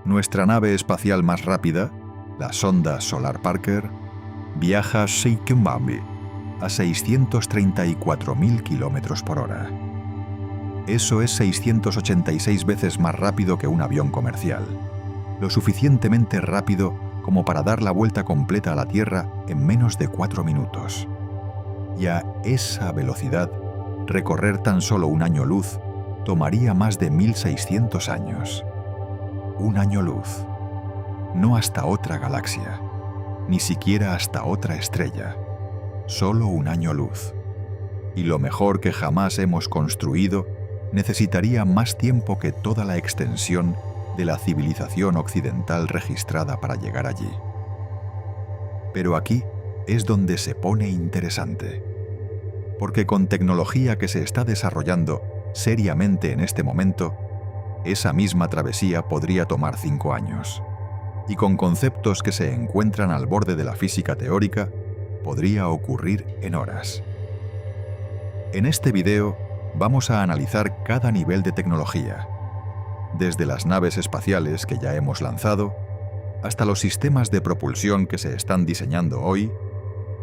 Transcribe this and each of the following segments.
nuestra nave espacial más rápida, la sonda Solar Parker, viaja Shikimami a 634.000 kilómetros por hora. Eso es 686 veces más rápido que un avión comercial, lo suficientemente rápido como para dar la vuelta completa a la Tierra en menos de 4 minutos. Y a esa velocidad, recorrer tan solo un año luz tomaría más de 1.600 años. Un año luz. No hasta otra galaxia, ni siquiera hasta otra estrella. Solo un año luz. Y lo mejor que jamás hemos construido necesitaría más tiempo que toda la extensión de la civilización occidental registrada para llegar allí. Pero aquí es donde se pone interesante, porque con tecnología que se está desarrollando seriamente en este momento, esa misma travesía podría tomar 5 años, y con conceptos que se encuentran al borde de la física teórica, podría ocurrir en horas. En este video vamos a analizar cada nivel de tecnología, desde las naves espaciales que ya hemos lanzado, hasta los sistemas de propulsión que se están diseñando hoy,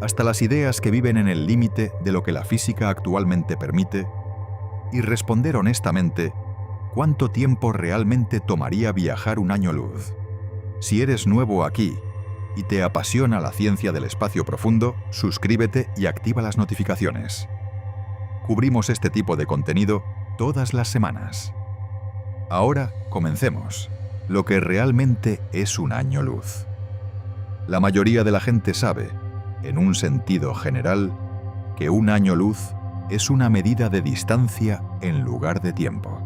hasta las ideas que viven en el límite de lo que la física actualmente permite, y responder honestamente cuánto tiempo realmente tomaría viajar un año luz. Si eres nuevo aquí y te apasiona la ciencia del espacio profundo, suscríbete y activa las notificaciones. Cubrimos este tipo de contenido todas las semanas. Ahora comencemos. Lo que realmente es un año luz. La mayoría de la gente sabe, en un sentido general, que un año luz es una medida de distancia en lugar de tiempo.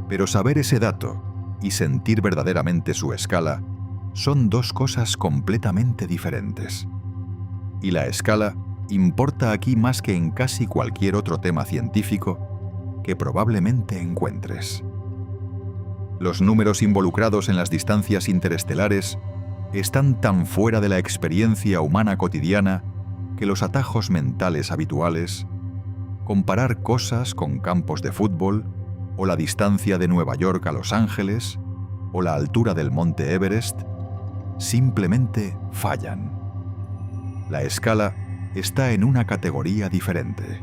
Pero saber ese dato y sentir verdaderamente su escala son dos cosas completamente diferentes. Y la escala importa aquí más que en casi cualquier otro tema científico que probablemente encuentres. Los números involucrados en las distancias interestelares están tan fuera de la experiencia humana cotidiana que los atajos mentales habituales, comparar cosas con campos de fútbol, o la distancia de Nueva York a Los Ángeles, o la altura del monte Everest, simplemente fallan. La escala está en una categoría diferente.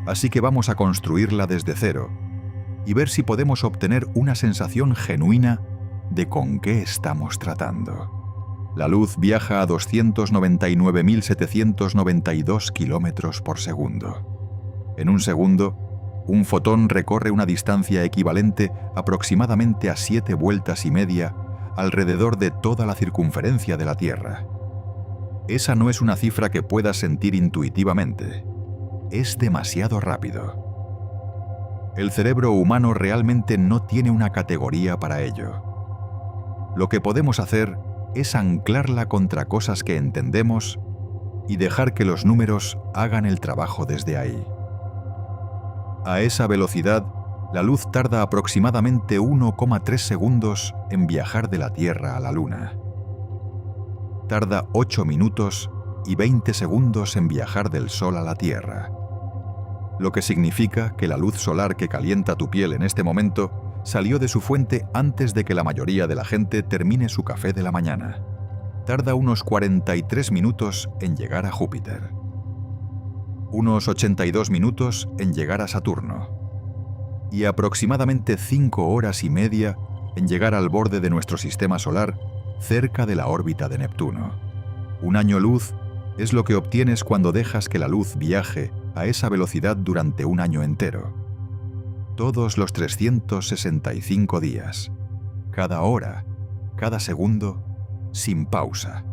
Así que vamos a construirla desde cero y ver si podemos obtener una sensación genuina de con qué estamos tratando. La luz viaja a 299.792 kilómetros por segundo. En un segundo, un fotón recorre una distancia equivalente aproximadamente a 7 vueltas y media alrededor de toda la circunferencia de la Tierra. Esa no es una cifra que puedas sentir intuitivamente. Es demasiado rápido. El cerebro humano realmente no tiene una categoría para ello. Lo que podemos hacer es anclarla contra cosas que entendemos y dejar que los números hagan el trabajo desde ahí. A esa velocidad, la luz tarda aproximadamente 1,3 segundos en viajar de la Tierra a la Luna. Tarda 8 minutos y 20 segundos en viajar del Sol a la Tierra. Lo que significa que la luz solar que calienta tu piel en este momento salió de su fuente antes de que la mayoría de la gente termine su café de la mañana. Tarda unos 43 minutos en llegar a Júpiter. Unos 82 minutos en llegar a Saturno. Y aproximadamente 5 horas y media en llegar al borde de nuestro sistema solar, cerca de la órbita de Neptuno. Un año luz es lo que obtienes cuando dejas que la luz viaje a esa velocidad durante un año entero. Todos los 365 días, cada hora, cada segundo, sin pausa.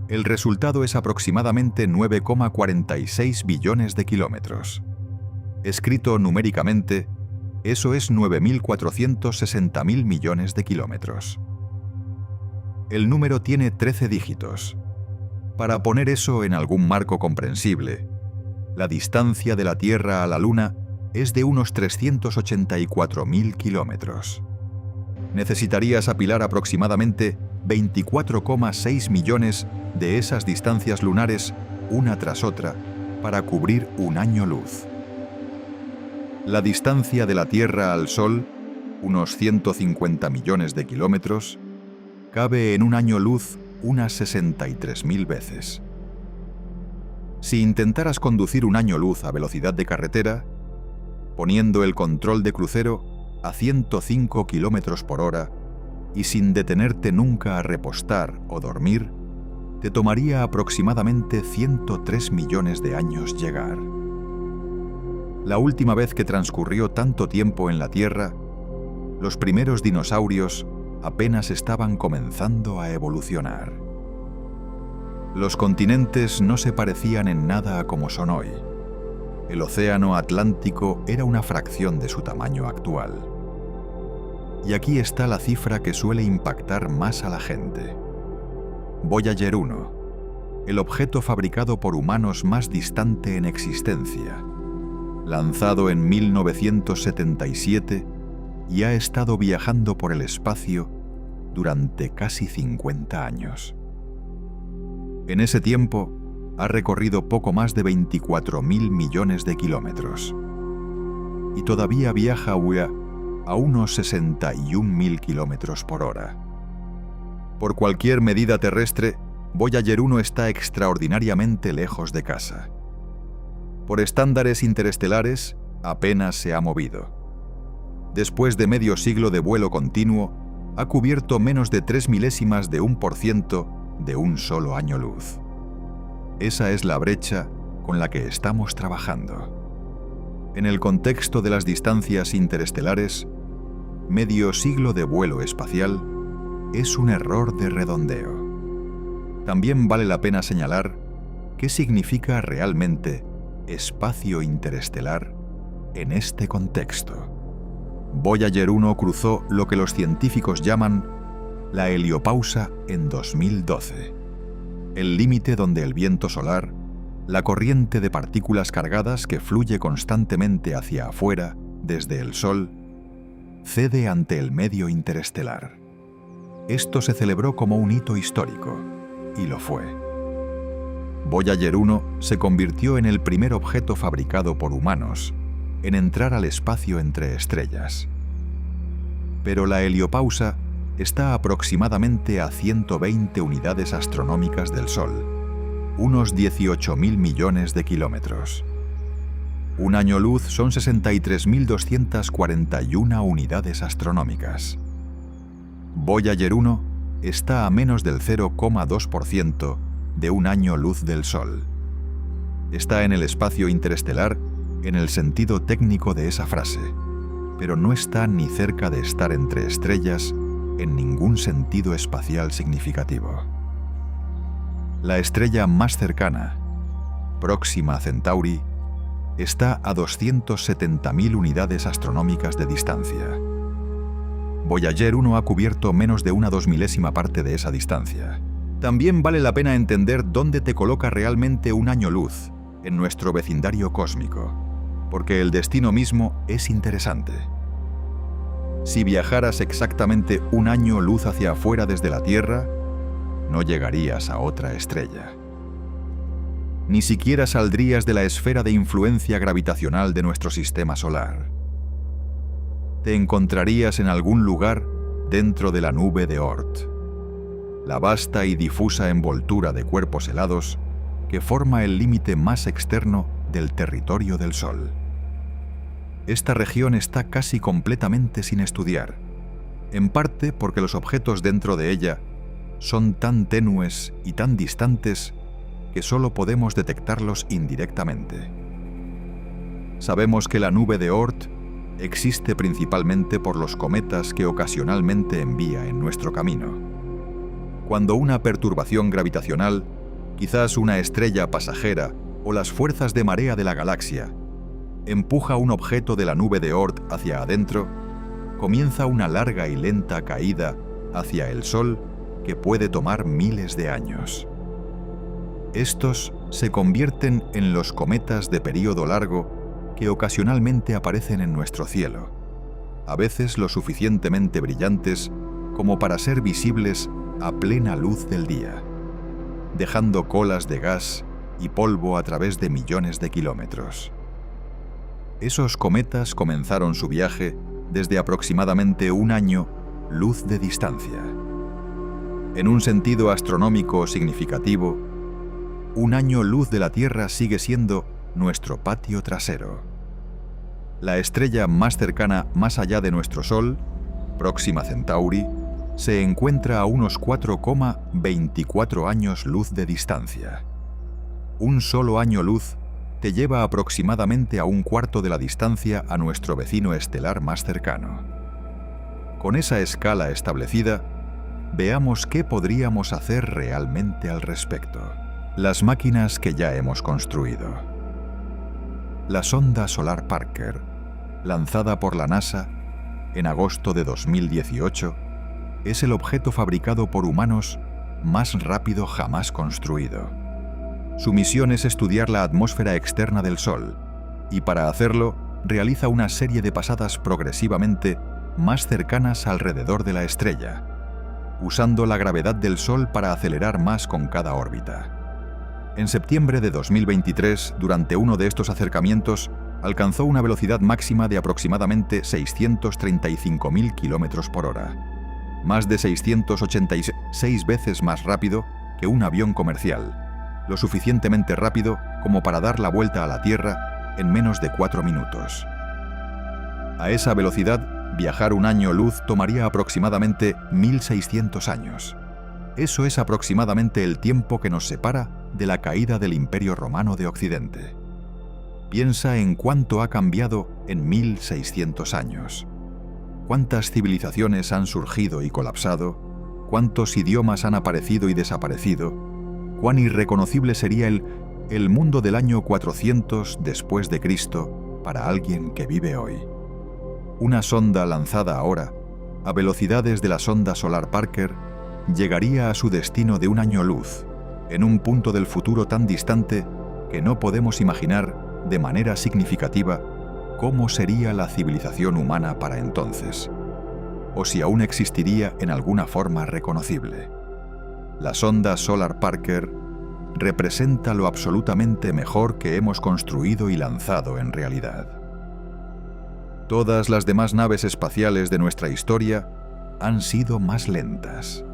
El resultado es aproximadamente 9,46 billones de kilómetros. Escrito numéricamente, eso es 9.460.000 millones de kilómetros. El número tiene 13 dígitos. Para poner eso en algún marco comprensible, la distancia de la Tierra a la Luna es de unos 384.000 kilómetros. Necesitarías apilar aproximadamente 24,6 millones de esas distancias lunares una tras otra para cubrir un año luz. La distancia de la Tierra al Sol unos 150 millones de kilómetros, cabe en un año luz unas 63.000 veces. Si intentaras conducir un año luz a velocidad de carretera, poniendo el control de crucero a 105 kilómetros por hora y sin detenerte nunca a repostar o dormir, te tomaría aproximadamente 103 millones de años llegar. La última vez que transcurrió tanto tiempo en la Tierra, los primeros dinosaurios apenas estaban comenzando a evolucionar. Los continentes no se parecían en nada a como son hoy. El océano Atlántico era una fracción de su tamaño actual. Y aquí está la cifra que suele impactar más a la gente. Voyager 1, el objeto fabricado por humanos más distante en existencia, lanzado en 1977 y ha estado viajando por el espacio durante casi 50 años. En ese tiempo, ha recorrido poco más de 24.000 millones de kilómetros y todavía viaja a unos 61.000 kilómetros por hora. Por cualquier medida terrestre, Voyager 1 está extraordinariamente lejos de casa. Por estándares interestelares, apenas se ha movido. Después de medio siglo de vuelo continuo, ha cubierto menos de 0,03% de un solo año luz. Esa es la brecha con la que estamos trabajando. En el contexto de las distancias interestelares, medio siglo de vuelo espacial es un error de redondeo. También vale la pena señalar qué significa realmente espacio interestelar en este contexto. Voyager 1 cruzó lo que los científicos llaman la heliopausa en 2012, el límite donde el viento solar, la corriente de partículas cargadas que fluye constantemente hacia afuera desde el Sol, cede ante el medio interestelar. Esto se celebró como un hito histórico, y lo fue. Voyager 1 se convirtió en el primer objeto fabricado por humanos en entrar al espacio entre estrellas. Pero la heliopausa está aproximadamente a 120 unidades astronómicas del Sol, unos 18.000 millones de kilómetros. Un año luz son 63.241 unidades astronómicas. Voyager 1 está a menos del 0,2% de un año luz del Sol. Está en el espacio interestelar en el sentido técnico de esa frase, pero no está ni cerca de estar entre estrellas en ningún sentido espacial significativo. La estrella más cercana, Próxima Centauri, está a 270.000 unidades astronómicas de distancia. Voyager 1 ha cubierto menos de una 2.000ª parte de esa distancia. También vale la pena entender dónde te coloca realmente un año luz en nuestro vecindario cósmico, porque el destino mismo es interesante. Si viajaras exactamente un año luz hacia afuera desde la Tierra, no llegarías a otra estrella. Ni siquiera saldrías de la esfera de influencia gravitacional de nuestro sistema solar. Te encontrarías en algún lugar dentro de la nube de Oort, la vasta y difusa envoltura de cuerpos helados que forma el límite más externo del territorio del Sol. Esta región está casi completamente sin estudiar, en parte porque los objetos dentro de ella son tan tenues y tan distantes que solo podemos detectarlos indirectamente. Sabemos que la nube de Oort existe principalmente por los cometas que ocasionalmente envía en nuestro camino. Cuando una perturbación gravitacional, quizás una estrella pasajera o las fuerzas de marea de la galaxia, empuja un objeto de la nube de Oort hacia adentro, comienza una larga y lenta caída hacia el Sol que puede tomar miles de años. Estos se convierten en los cometas de período largo que ocasionalmente aparecen en nuestro cielo, a veces lo suficientemente brillantes como para ser visibles a plena luz del día, dejando colas de gas y polvo a través de millones de kilómetros. Esos cometas comenzaron su viaje desde aproximadamente un año luz de distancia. En un sentido astronómico significativo, un año luz de la Tierra sigue siendo nuestro patio trasero. La estrella más cercana más allá de nuestro Sol, Próxima Centauri, se encuentra a unos 4,24 años luz de distancia. Un solo año luz te lleva aproximadamente a un cuarto de la distancia a nuestro vecino estelar más cercano. Con esa escala establecida, veamos qué podríamos hacer realmente al respecto. Las máquinas que ya hemos construido. La sonda Solar Parker, lanzada por la NASA en agosto de 2018, es el objeto fabricado por humanos más rápido jamás construido. Su misión es estudiar la atmósfera externa del Sol, y para hacerlo realiza una serie de pasadas progresivamente más cercanas alrededor de la estrella, usando la gravedad del Sol para acelerar más con cada órbita. En septiembre de 2023, durante uno de estos acercamientos, alcanzó una velocidad máxima de aproximadamente 635.000 km por hora, más de 686 veces más rápido que un avión comercial, lo suficientemente rápido como para dar la vuelta a la Tierra en menos de 4 minutos. A esa velocidad, viajar un año luz tomaría aproximadamente 1.600 años. Eso es aproximadamente el tiempo que nos separa de la caída del Imperio Romano de Occidente. Piensa en cuánto ha cambiado en 1.600 años. ¿Cuántas civilizaciones han surgido y colapsado? ¿Cuántos idiomas han aparecido y desaparecido? ¿Cuán irreconocible sería el mundo del año 400 después de Cristo para alguien que vive hoy? Una sonda lanzada ahora, a velocidades de la sonda Solar Parker, llegaría a su destino de un año luz, en un punto del futuro tan distante que no podemos imaginar de manera significativa cómo sería la civilización humana para entonces, o si aún existiría en alguna forma reconocible. La sonda Solar Parker representa lo absolutamente mejor que hemos construido y lanzado en realidad. Todas las demás naves espaciales de nuestra historia han sido más lentas.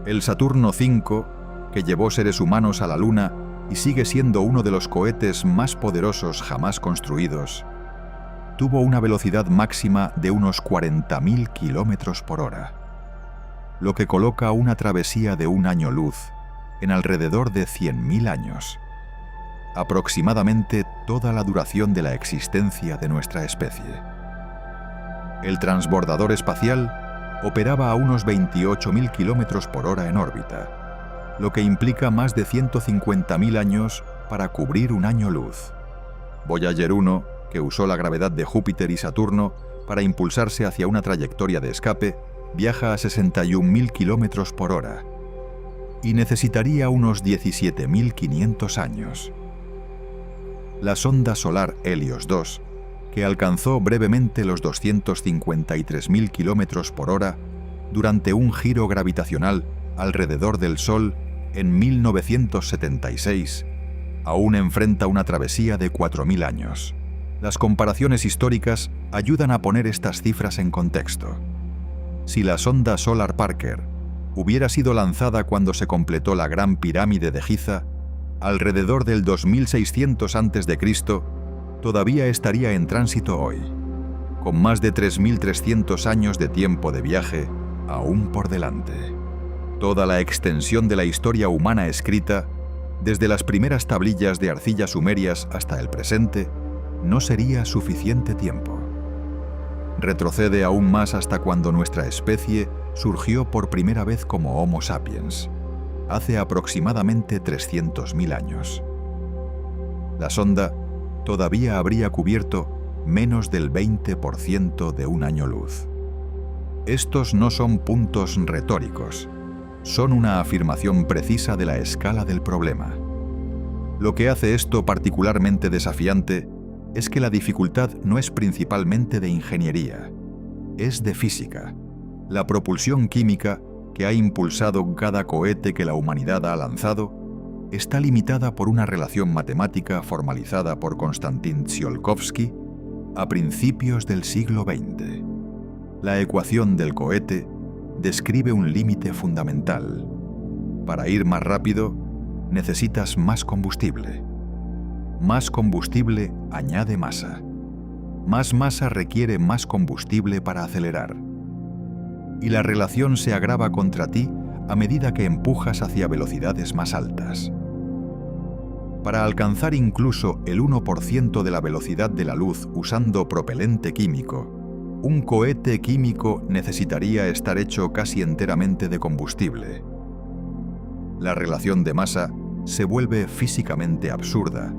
El Saturno V, que llevó seres humanos a la Luna y sigue siendo uno de los cohetes más poderosos jamás construidos, tuvo una velocidad máxima de unos 40.000 km por hora, lo que coloca una travesía de un año luz en alrededor de 100.000 años, aproximadamente toda la duración de la existencia de nuestra especie. El transbordador espacial operaba a unos 28.000 km por hora en órbita, lo que implica más de 150.000 años para cubrir un año luz. Voyager 1, que usó la gravedad de Júpiter y Saturno para impulsarse hacia una trayectoria de escape, viaja a 61.000 km por hora y necesitaría unos 17.500 años. La sonda solar Helios 2, que alcanzó brevemente los 253.000 km por hora durante un giro gravitacional alrededor del Sol en 1976, aún enfrenta una travesía de 4.000 años. Las comparaciones históricas ayudan a poner estas cifras en contexto. Si la sonda Solar Parker hubiera sido lanzada cuando se completó la Gran Pirámide de Giza, alrededor del 2600 a.C., todavía estaría en tránsito hoy, con más de 3.300 años de tiempo de viaje aún por delante. Toda la extensión de la historia humana escrita, desde las primeras tablillas de arcilla sumerias hasta el presente, no sería suficiente tiempo. Retrocede aún más hasta cuando nuestra especie surgió por primera vez como Homo sapiens, hace aproximadamente 300.000 años. La sonda todavía habría cubierto menos del 20% de un año luz. Estos no son puntos retóricos, son una afirmación precisa de la escala del problema. Lo que hace esto particularmente desafiante es que la dificultad no es principalmente de ingeniería, es de física. La propulsión química que ha impulsado cada cohete que la humanidad ha lanzado está limitada por una relación matemática formalizada por Konstantin Tsiolkovsky a principios del siglo XX. La ecuación del cohete describe un límite fundamental. Para ir más rápido, necesitas más combustible. Más combustible añade masa. Más masa requiere más combustible para acelerar. Y la relación se agrava contra ti a medida que empujas hacia velocidades más altas. Para alcanzar incluso el 1% de la velocidad de la luz usando propelente químico, un cohete químico necesitaría estar hecho casi enteramente de combustible. La relación de masa se vuelve físicamente absurda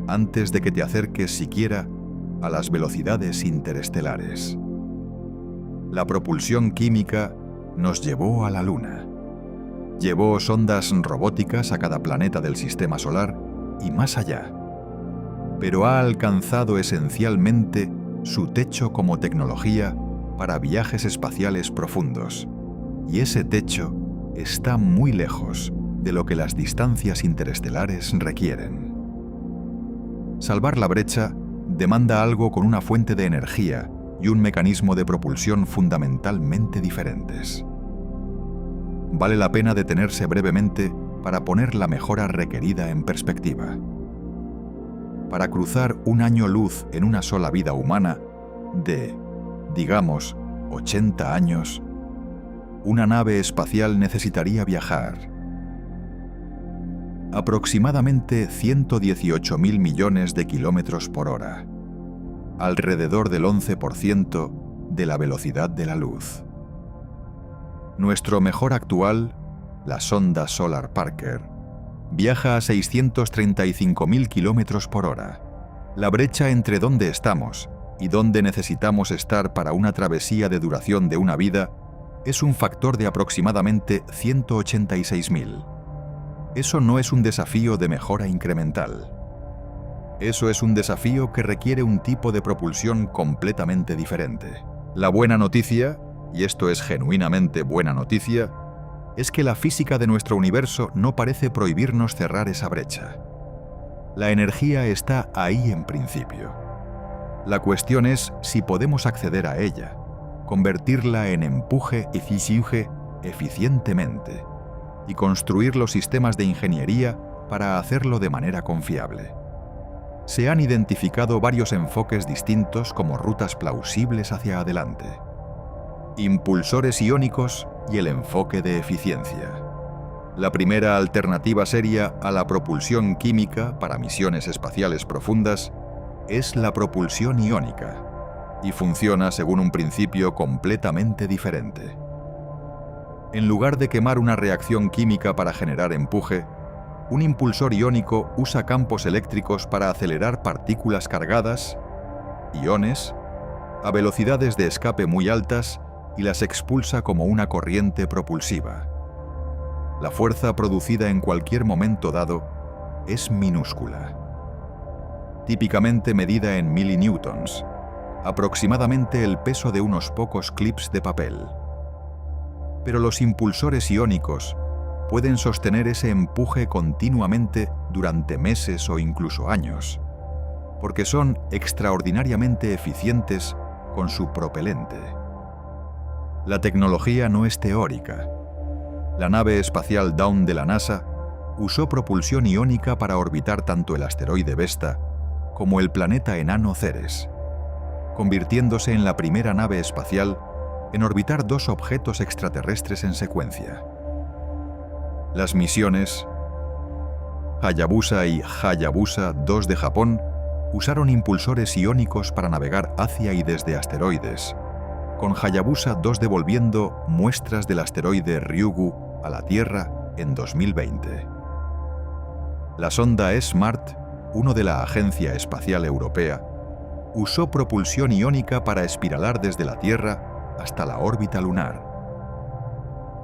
antes de que te acerques siquiera a las velocidades interestelares. La propulsión química nos llevó a la Luna. Llevó sondas robóticas a cada planeta del sistema solar y más allá. Pero ha alcanzado esencialmente su techo como tecnología para viajes espaciales profundos. Y ese techo está muy lejos de lo que las distancias interestelares requieren. Salvar la brecha demanda algo con una fuente de energía y un mecanismo de propulsión fundamentalmente diferentes. Vale la pena detenerse brevemente para poner la mejora requerida en perspectiva. Para cruzar un año luz en una sola vida humana de, digamos, 80 años, una nave espacial necesitaría viajar aproximadamente 118.000 millones de kilómetros por hora, alrededor del 11% de la velocidad de la luz. Nuestro mejor actual, la sonda Solar Parker, viaja a 635.000 kilómetros por hora. La brecha entre dónde estamos y dónde necesitamos estar para una travesía de duración de una vida es un factor de aproximadamente 186.000. Eso no es un desafío de mejora incremental. Eso es un desafío que requiere un tipo de propulsión completamente diferente. La buena noticia, y esto es genuinamente buena noticia, es que la física de nuestro universo no parece prohibirnos cerrar esa brecha. La energía está ahí en principio. La cuestión es si podemos acceder a ella, convertirla en empuje eficientemente y construir los sistemas de ingeniería para hacerlo de manera confiable. Se han identificado varios enfoques distintos como rutas plausibles hacia adelante. Impulsores iónicos y el enfoque de eficiencia. La primera alternativa seria a la propulsión química para misiones espaciales profundas es la propulsión iónica, y funciona según un principio completamente diferente. En lugar de quemar una reacción química para generar empuje, un impulsor iónico usa campos eléctricos para acelerar partículas cargadas, iones, a velocidades de escape muy altas y las expulsa como una corriente propulsiva. La fuerza producida en cualquier momento dado es minúscula, típicamente medida en milinewtons, aproximadamente el peso de unos pocos clips de papel. Pero los impulsores iónicos pueden sostener ese empuje continuamente durante meses o incluso años, porque son extraordinariamente eficientes con su propelente. La tecnología no es teórica. La nave espacial Dawn de la NASA usó propulsión iónica para orbitar tanto el asteroide Vesta como el planeta enano Ceres, convirtiéndose en la primera nave espacial en orbitar dos objetos extraterrestres en secuencia. Las misiones Hayabusa y Hayabusa 2 de Japón usaron impulsores iónicos para navegar hacia y desde asteroides, con Hayabusa 2 devolviendo muestras del asteroide Ryugu a la Tierra en 2020. La sonda SMART, uno de la Agencia Espacial Europea, usó propulsión iónica para espiralar desde la Tierra hasta la órbita lunar.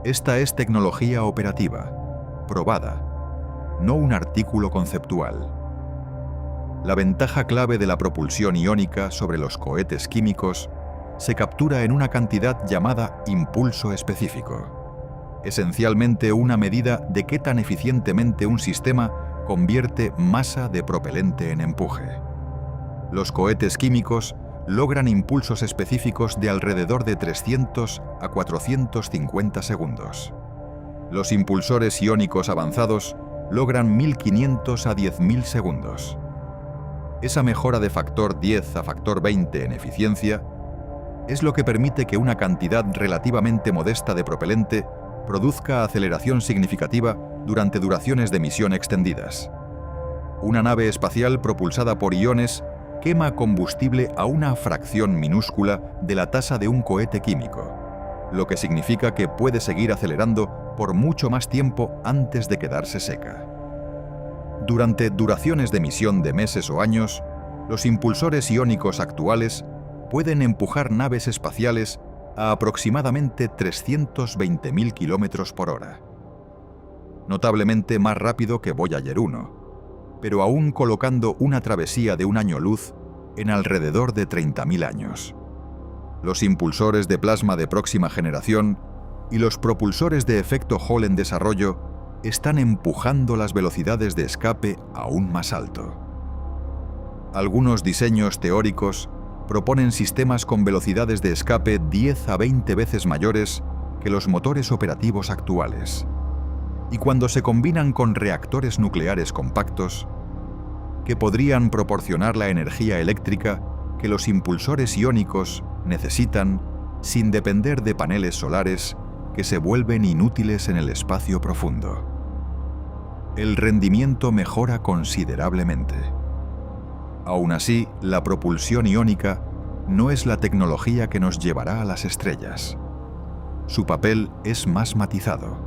Esta es tecnología operativa, probada, no un artículo conceptual. La ventaja clave de la propulsión iónica sobre los cohetes químicos se captura en una cantidad llamada impulso específico, esencialmente una medida de qué tan eficientemente un sistema convierte masa de propelente en empuje. Los cohetes químicos logran impulsos específicos de alrededor de 300 a 450 segundos. Los impulsores iónicos avanzados logran 1500 a 10.000 segundos. Esa mejora de factor 10 a factor 20 en eficiencia es lo que permite que una cantidad relativamente modesta de propelente produzca aceleración significativa durante duraciones de misión extendidas. Una nave espacial propulsada por iones quema combustible a una fracción minúscula de la tasa de un cohete químico, lo que significa que puede seguir acelerando por mucho más tiempo antes de quedarse seca. Durante duraciones de misión de meses o años, los impulsores iónicos actuales pueden empujar naves espaciales a aproximadamente 320.000 km por hora. Notablemente más rápido que Voyager 1, pero aún colocando una travesía de un año luz en alrededor de 30.000 años. Los impulsores de plasma de próxima generación y los propulsores de efecto Hall en desarrollo están empujando las velocidades de escape aún más alto. Algunos diseños teóricos proponen sistemas con velocidades de escape 10 a 20 veces mayores que los motores operativos actuales. Y cuando se combinan con reactores nucleares compactos, que podrían proporcionar la energía eléctrica que los impulsores iónicos necesitan sin depender de paneles solares que se vuelven inútiles en el espacio profundo. El rendimiento mejora considerablemente. Aún así, la propulsión iónica no es la tecnología que nos llevará a las estrellas. Su papel es más matizado.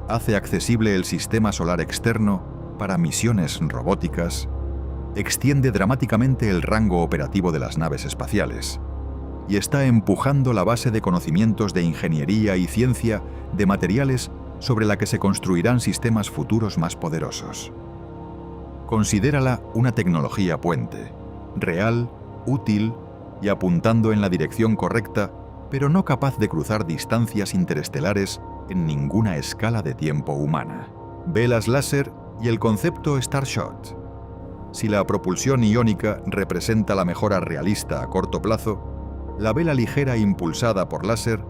Hace accesible el sistema solar externo para misiones robóticas, extiende dramáticamente el rango operativo de las naves espaciales y está empujando la base de conocimientos de ingeniería y ciencia de materiales sobre la que se construirán sistemas futuros más poderosos. Considérala una tecnología puente, real, útil y apuntando en la dirección correcta, pero no capaz de cruzar distancias interestelares en ninguna escala de tiempo humana. Velas láser y el concepto Starshot. Si la propulsión iónica representa la mejora realista a corto plazo, la vela ligera impulsada por láser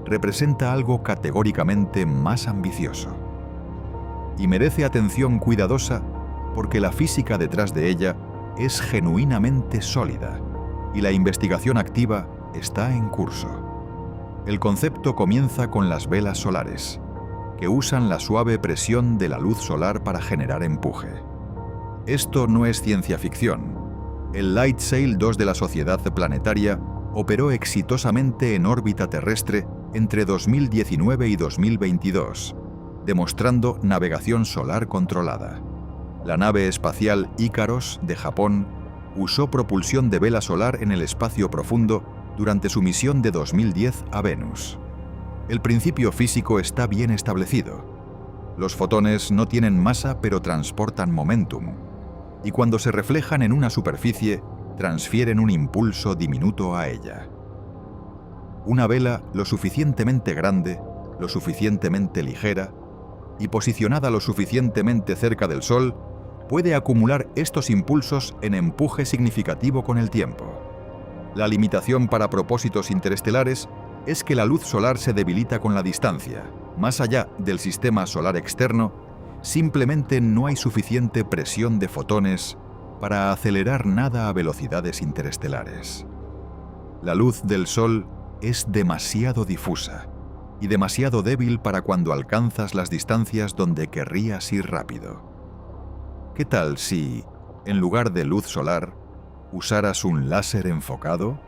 representa algo categóricamente más ambicioso. Y merece atención cuidadosa porque la física detrás de ella es genuinamente sólida y la investigación activa está en curso. El concepto comienza con las velas solares, que usan la suave presión de la luz solar para generar empuje. Esto no es ciencia ficción. El LightSail 2 de la Sociedad Planetaria operó exitosamente en órbita terrestre entre 2019 y 2022, demostrando navegación solar controlada. La nave espacial Icaros de Japón usó propulsión de vela solar en el espacio profundo durante su misión de 2010 a Venus. El principio físico está bien establecido. Los fotones no tienen masa pero transportan momentum, y cuando se reflejan en una superficie, transfieren un impulso diminuto a ella. Una vela lo suficientemente grande, lo suficientemente ligera y posicionada lo suficientemente cerca del Sol puede acumular estos impulsos en empuje significativo con el tiempo. La limitación para propósitos interestelares es que la luz solar se debilita con la distancia. Más allá del sistema solar externo, simplemente no hay suficiente presión de fotones para acelerar nada a velocidades interestelares. La luz del Sol es demasiado difusa y demasiado débil para cuando alcanzas las distancias donde querrías ir rápido. ¿Qué tal si, en lugar de luz solar, usaras un láser enfocado?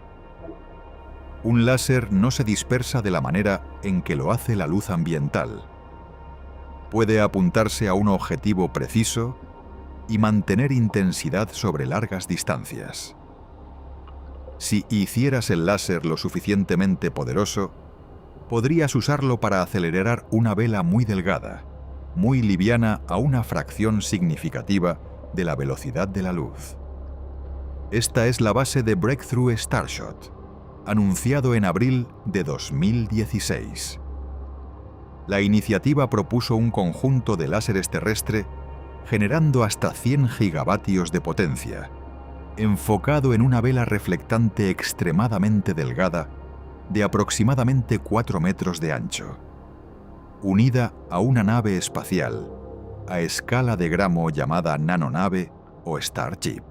Un láser no se dispersa de la manera en que lo hace la luz ambiental. Puede apuntarse a un objetivo preciso y mantener intensidad sobre largas distancias. Si hicieras el láser lo suficientemente poderoso, podrías usarlo para acelerar una vela muy delgada, muy liviana a una fracción significativa de la velocidad de la luz. Esta es la base de Breakthrough Starshot, anunciado en abril de 2016. La iniciativa propuso un conjunto de láseres terrestre generando hasta 100 gigavatios de potencia, enfocado en una vela reflectante extremadamente delgada de aproximadamente 4 metros de ancho, unida a una nave espacial a escala de gramo llamada nanonave o Starship.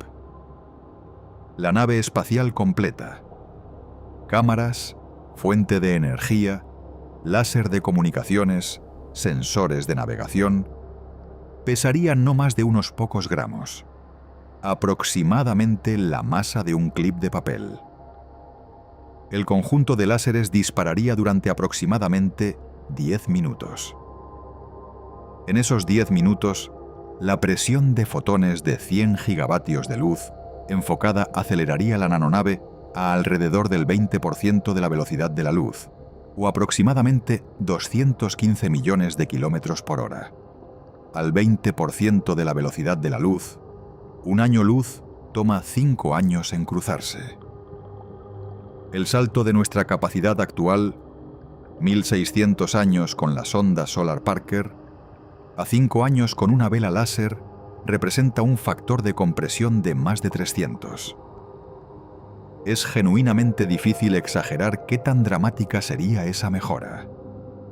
La nave espacial completa: cámaras, fuente de energía, láser de comunicaciones, sensores de navegación, pesaría no más de unos pocos gramos, aproximadamente la masa de un clip de papel. El conjunto de láseres dispararía durante aproximadamente 10 minutos. En esos 10 minutos, la presión de fotones de 100 gigavatios de luz enfocada aceleraría la nanonave a alrededor del 20% de la velocidad de la luz, o aproximadamente 215 millones de kilómetros por hora. Al 20% de la velocidad de la luz, un año luz toma 5 años en cruzarse. El salto de nuestra capacidad actual, 1600 años con la sonda Solar Parker, a 5 años con una vela láser, representa un factor de compresión de más de 300. Es genuinamente difícil exagerar qué tan dramática sería esa mejora.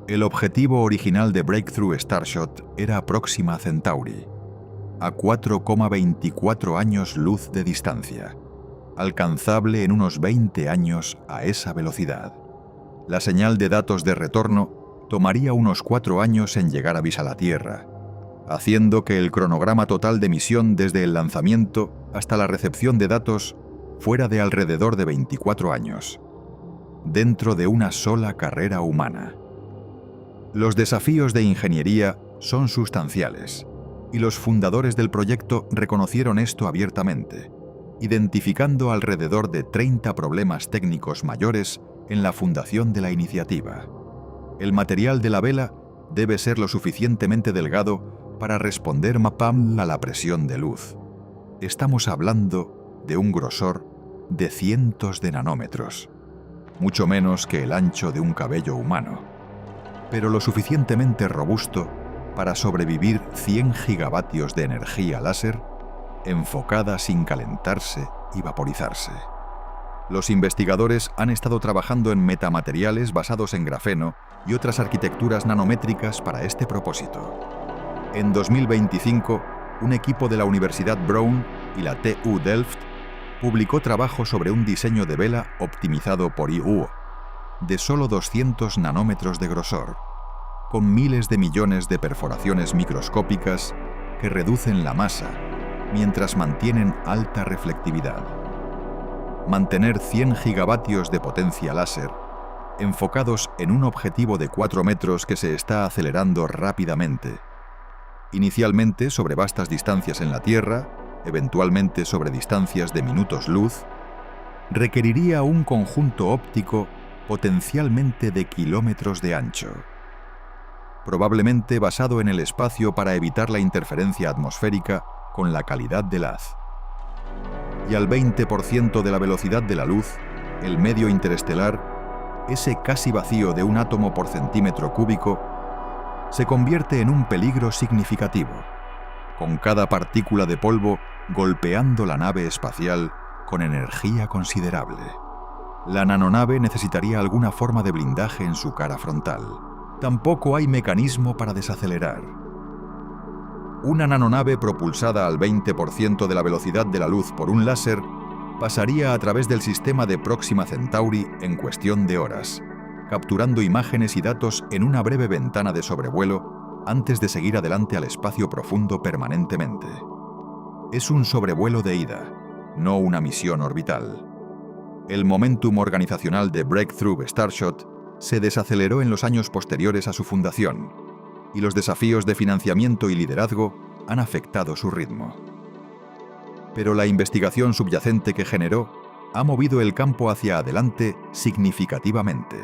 El objetivo original de Breakthrough Starshot era Próxima Centauri, a 4,24 años luz de distancia, alcanzable en unos 20 años a esa velocidad. La señal de datos de retorno tomaría unos 4 años en llegar a la Tierra, haciendo que el cronograma total de misión desde el lanzamiento hasta la recepción de datos fuera de alrededor de 24 años, dentro de una sola carrera humana. Los desafíos de ingeniería son sustanciales, y los fundadores del proyecto reconocieron esto abiertamente, identificando alrededor de 30 problemas técnicos mayores en la fundación de la iniciativa. El material de la vela debe ser lo suficientemente delgado para responder mapam a la presión de luz. Estamos hablando de un grosor de cientos de nanómetros, mucho menos que el ancho de un cabello humano, pero lo suficientemente robusto para sobrevivir 100 gigavatios de energía láser enfocada sin calentarse y vaporizarse. Los investigadores han estado trabajando en metamateriales basados en grafeno y otras arquitecturas nanométricas para este propósito. En 2025, un equipo de la Universidad Brown y la TU Delft publicó trabajo sobre un diseño de vela optimizado por IU de solo 200 nanómetros de grosor, con miles de millones de perforaciones microscópicas que reducen la masa mientras mantienen alta reflectividad. Mantener 100 gigavatios de potencia láser enfocados en un objetivo de 4 metros que se está acelerando rápidamente, inicialmente sobre vastas distancias en la Tierra, eventualmente sobre distancias de minutos luz, requeriría un conjunto óptico potencialmente de kilómetros de ancho, probablemente basado en el espacio para evitar la interferencia atmosférica con la calidad del haz. Y al 20% de la velocidad de la luz, el medio interestelar, ese casi vacío de un átomo por centímetro cúbico, se convierte en un peligro significativo, con cada partícula de polvo golpeando la nave espacial con energía considerable. La nanonave necesitaría alguna forma de blindaje en su cara frontal. Tampoco hay mecanismo para desacelerar. Una nanonave propulsada al 20% de la velocidad de la luz por un láser pasaría a través del sistema de Próxima Centauri en cuestión de horas, capturando imágenes y datos en una breve ventana de sobrevuelo antes de seguir adelante al espacio profundo permanentemente. Es un sobrevuelo de ida, no una misión orbital. El momentum organizacional de Breakthrough Starshot se desaceleró en los años posteriores a su fundación, y los desafíos de financiamiento y liderazgo han afectado su ritmo. Pero la investigación subyacente que generó ha movido el campo hacia adelante significativamente.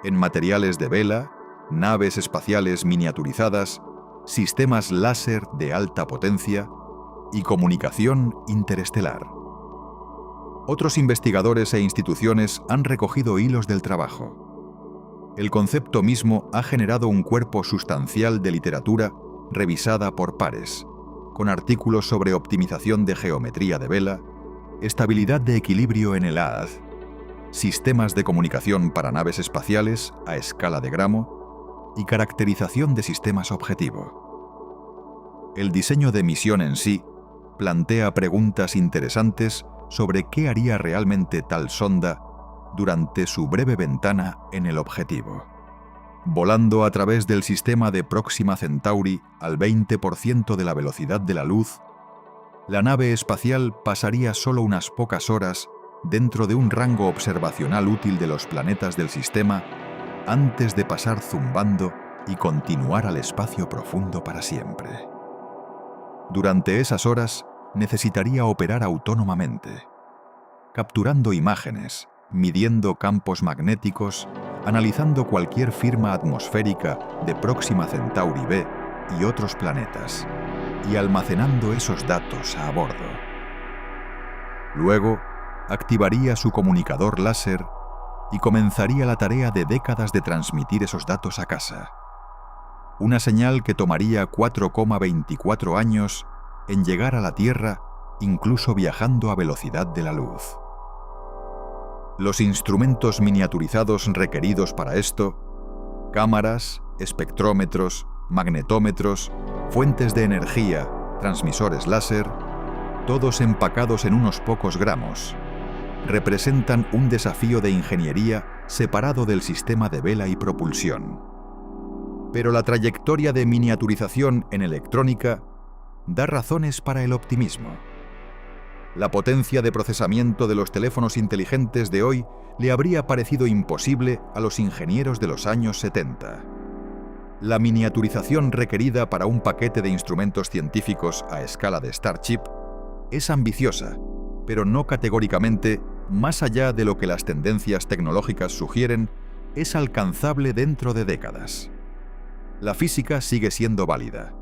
En materiales de vela, naves espaciales miniaturizadas, sistemas láser de alta potencia y comunicación interestelar. Otros investigadores e instituciones han recogido hilos del trabajo. El concepto mismo ha generado un cuerpo sustancial de literatura revisada por pares, con artículos sobre optimización de geometría de vela, estabilidad de equilibrio en el haz, sistemas de comunicación para naves espaciales a escala de gramo y caracterización de sistemas objetivo. El diseño de misión en sí plantea preguntas interesantes sobre qué haría realmente tal sonda durante su breve ventana en el objetivo. Volando a través del sistema de Próxima Centauri al 20% de la velocidad de la luz, la nave espacial pasaría solo unas pocas horas dentro de un rango observacional útil de los planetas del sistema antes de pasar zumbando y continuar al espacio profundo para siempre. Durante esas horas necesitaría operar autónomamente, capturando imágenes, midiendo campos magnéticos, analizando cualquier firma atmosférica de Próxima Centauri B y otros planetas, y almacenando esos datos a bordo. Luego, activaría su comunicador láser y comenzaría la tarea de décadas de transmitir esos datos a casa. Una señal que tomaría 4,24 años en llegar a la Tierra, incluso viajando a velocidad de la luz. Los instrumentos miniaturizados requeridos para esto, cámaras, espectrómetros, magnetómetros, fuentes de energía, transmisores láser, todos empacados en unos pocos gramos, representan un desafío de ingeniería separado del sistema de vela y propulsión. Pero la trayectoria de miniaturización en electrónica da razones para el optimismo. La potencia de procesamiento de los teléfonos inteligentes de hoy le habría parecido imposible a los ingenieros de los años 70. La miniaturización requerida para un paquete de instrumentos científicos a escala de Starship es ambiciosa, pero no categóricamente, más allá de lo que las tendencias tecnológicas sugieren, es alcanzable dentro de décadas. La física sigue siendo válida.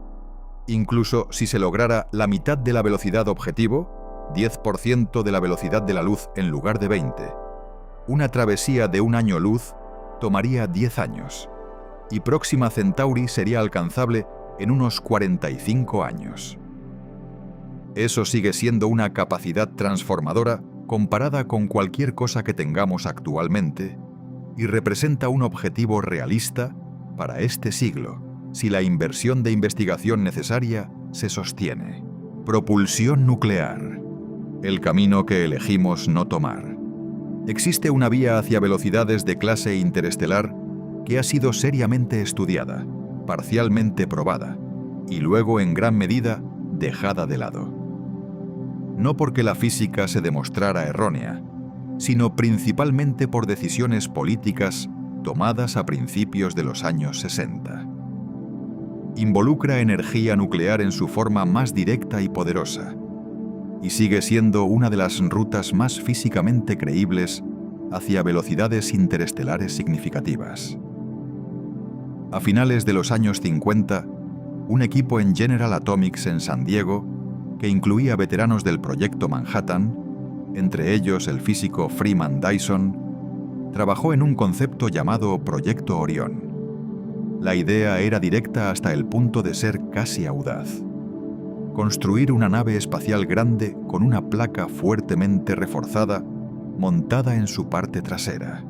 Incluso si se lograra la mitad de la velocidad objetivo, 10% de la velocidad de la luz en lugar de 20. Una travesía de un año luz tomaría 10 años, y Próxima Centauri sería alcanzable en unos 45 años. Eso sigue siendo una capacidad transformadora comparada con cualquier cosa que tengamos actualmente, y representa un objetivo realista para este siglo, si la inversión de investigación necesaria se sostiene. Propulsión nuclear. El camino que elegimos no tomar. Existe una vía hacia velocidades de clase interestelar que ha sido seriamente estudiada, parcialmente probada, y luego en gran medida dejada de lado. No porque la física se demostrara errónea, sino principalmente por decisiones políticas tomadas a principios de los años 60. Involucra energía nuclear en su forma más directa y poderosa, y sigue siendo una de las rutas más físicamente creíbles hacia velocidades interestelares significativas. A finales de los años 50, un equipo en General Atomics en San Diego, que incluía veteranos del Proyecto Manhattan, entre ellos el físico Freeman Dyson, trabajó en un concepto llamado Proyecto Orión. La idea era directa hasta el punto de ser casi audaz: construir una nave espacial grande con una placa fuertemente reforzada montada en su parte trasera.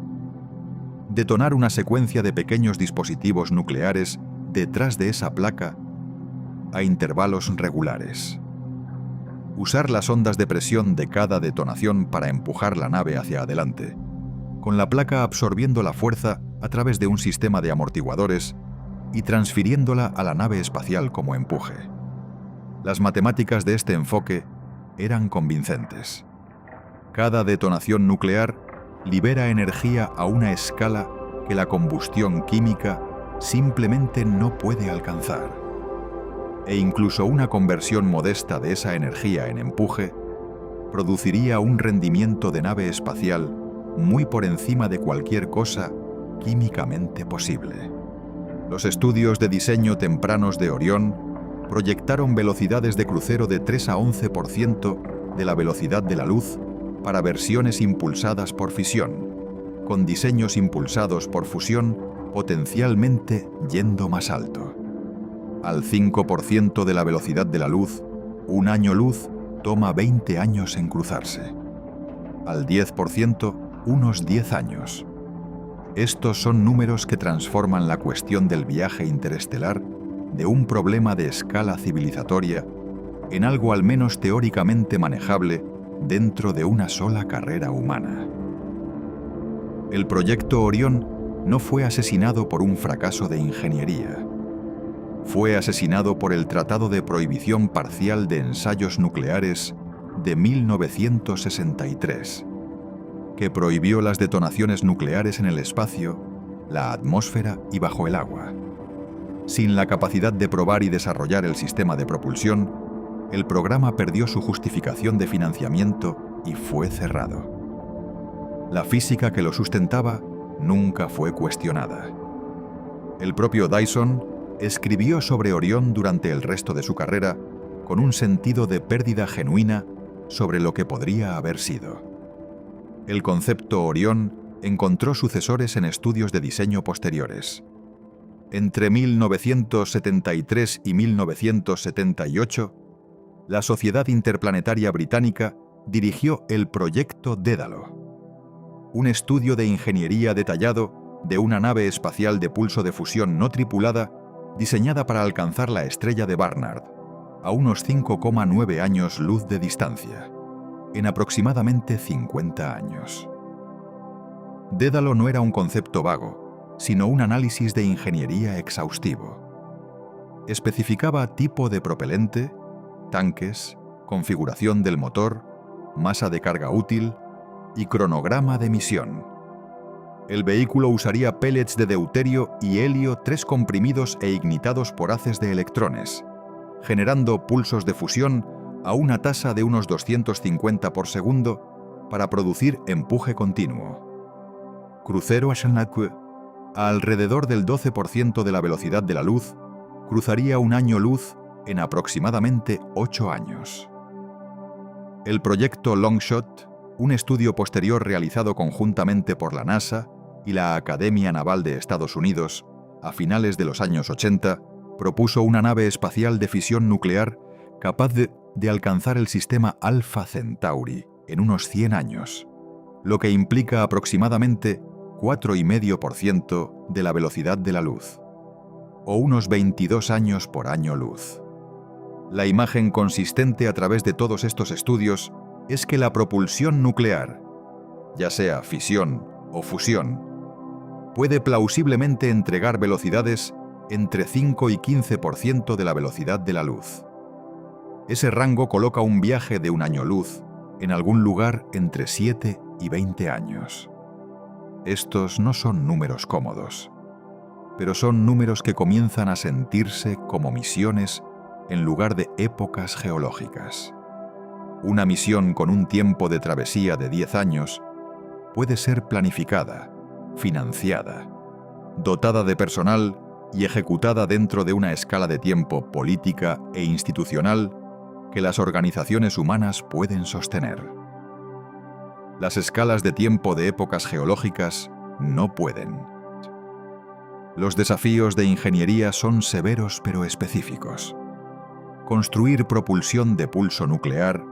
Detonar una secuencia de pequeños dispositivos nucleares detrás de esa placa a intervalos regulares. Usar las ondas de presión de cada detonación para empujar la nave hacia adelante, con la placa absorbiendo la fuerza a través de un sistema de amortiguadores y transfiriéndola a la nave espacial como empuje. Las matemáticas de este enfoque eran convincentes. Cada detonación nuclear libera energía a una escala que la combustión química simplemente no puede alcanzar. E incluso una conversión modesta de esa energía en empuje produciría un rendimiento de nave espacial muy por encima de cualquier cosa químicamente posible. Los estudios de diseño tempranos de Orión proyectaron velocidades de crucero de 3 a 11% de la velocidad de la luz para versiones impulsadas por fisión, con diseños impulsados por fusión potencialmente yendo más alto. Al 5% de la velocidad de la luz, un año luz toma 20 años en cruzarse. Al 10%, unos 10 años. Estos son números que transforman la cuestión del viaje interestelar de un problema de escala civilizatoria en algo al menos teóricamente manejable dentro de una sola carrera humana. El proyecto Orión no fue asesinado por un fracaso de ingeniería. Fue asesinado por el Tratado de Prohibición Parcial de Ensayos Nucleares de 1963, que prohibió las detonaciones nucleares en el espacio, la atmósfera y bajo el agua. Sin la capacidad de probar y desarrollar el sistema de propulsión, el programa perdió su justificación de financiamiento y fue cerrado. La física que lo sustentaba nunca fue cuestionada. El propio Dyson escribió sobre Orión durante el resto de su carrera con un sentido de pérdida genuina sobre lo que podría haber sido. El concepto Orión encontró sucesores en estudios de diseño posteriores. Entre 1973 y 1978, la Sociedad Interplanetaria Británica dirigió el Proyecto Dédalo, un estudio de ingeniería detallado de una nave espacial de pulso de fusión no tripulada diseñada para alcanzar la estrella de Barnard, a unos 5,9 años luz de distancia, en aproximadamente 50 años. Dédalo no era un concepto vago, sino un análisis de ingeniería exhaustivo. Especificaba tipo de propelente, tanques, configuración del motor, masa de carga útil y cronograma de misión. El vehículo usaría pellets de deuterio y helio 3 comprimidos e ignitados por haces de electrones, generando pulsos de fusión a una tasa de unos 250 por segundo para producir empuje continuo. Crucero a alrededor del 12% de la velocidad de la luz, cruzaría un año luz en aproximadamente 8 años. El proyecto Longshot, un estudio posterior realizado conjuntamente por la NASA y la Academia Naval de Estados Unidos a finales de los años 80, propuso una nave espacial de fisión nuclear capaz de alcanzar el sistema Alpha Centauri en unos 100 años, lo que implica aproximadamente 4,5% de la velocidad de la luz, o unos 22 años por año luz. La imagen consistente a través de todos estos estudios es que la propulsión nuclear, ya sea fisión o fusión, puede plausiblemente entregar velocidades entre 5 y 15% de la velocidad de la luz. Ese rango coloca un viaje de un año luz en algún lugar entre 7 y 20 años. Estos no son números cómodos, pero son números que comienzan a sentirse como misiones en lugar de épocas geológicas. Una misión con un tiempo de travesía de 10 años puede ser planificada, financiada, dotada de personal y ejecutada dentro de una escala de tiempo política e institucional que las organizaciones humanas pueden sostener. Las escalas de tiempo de épocas geológicas no pueden. Los desafíos de ingeniería son severos pero específicos. Construir propulsión de pulso nuclear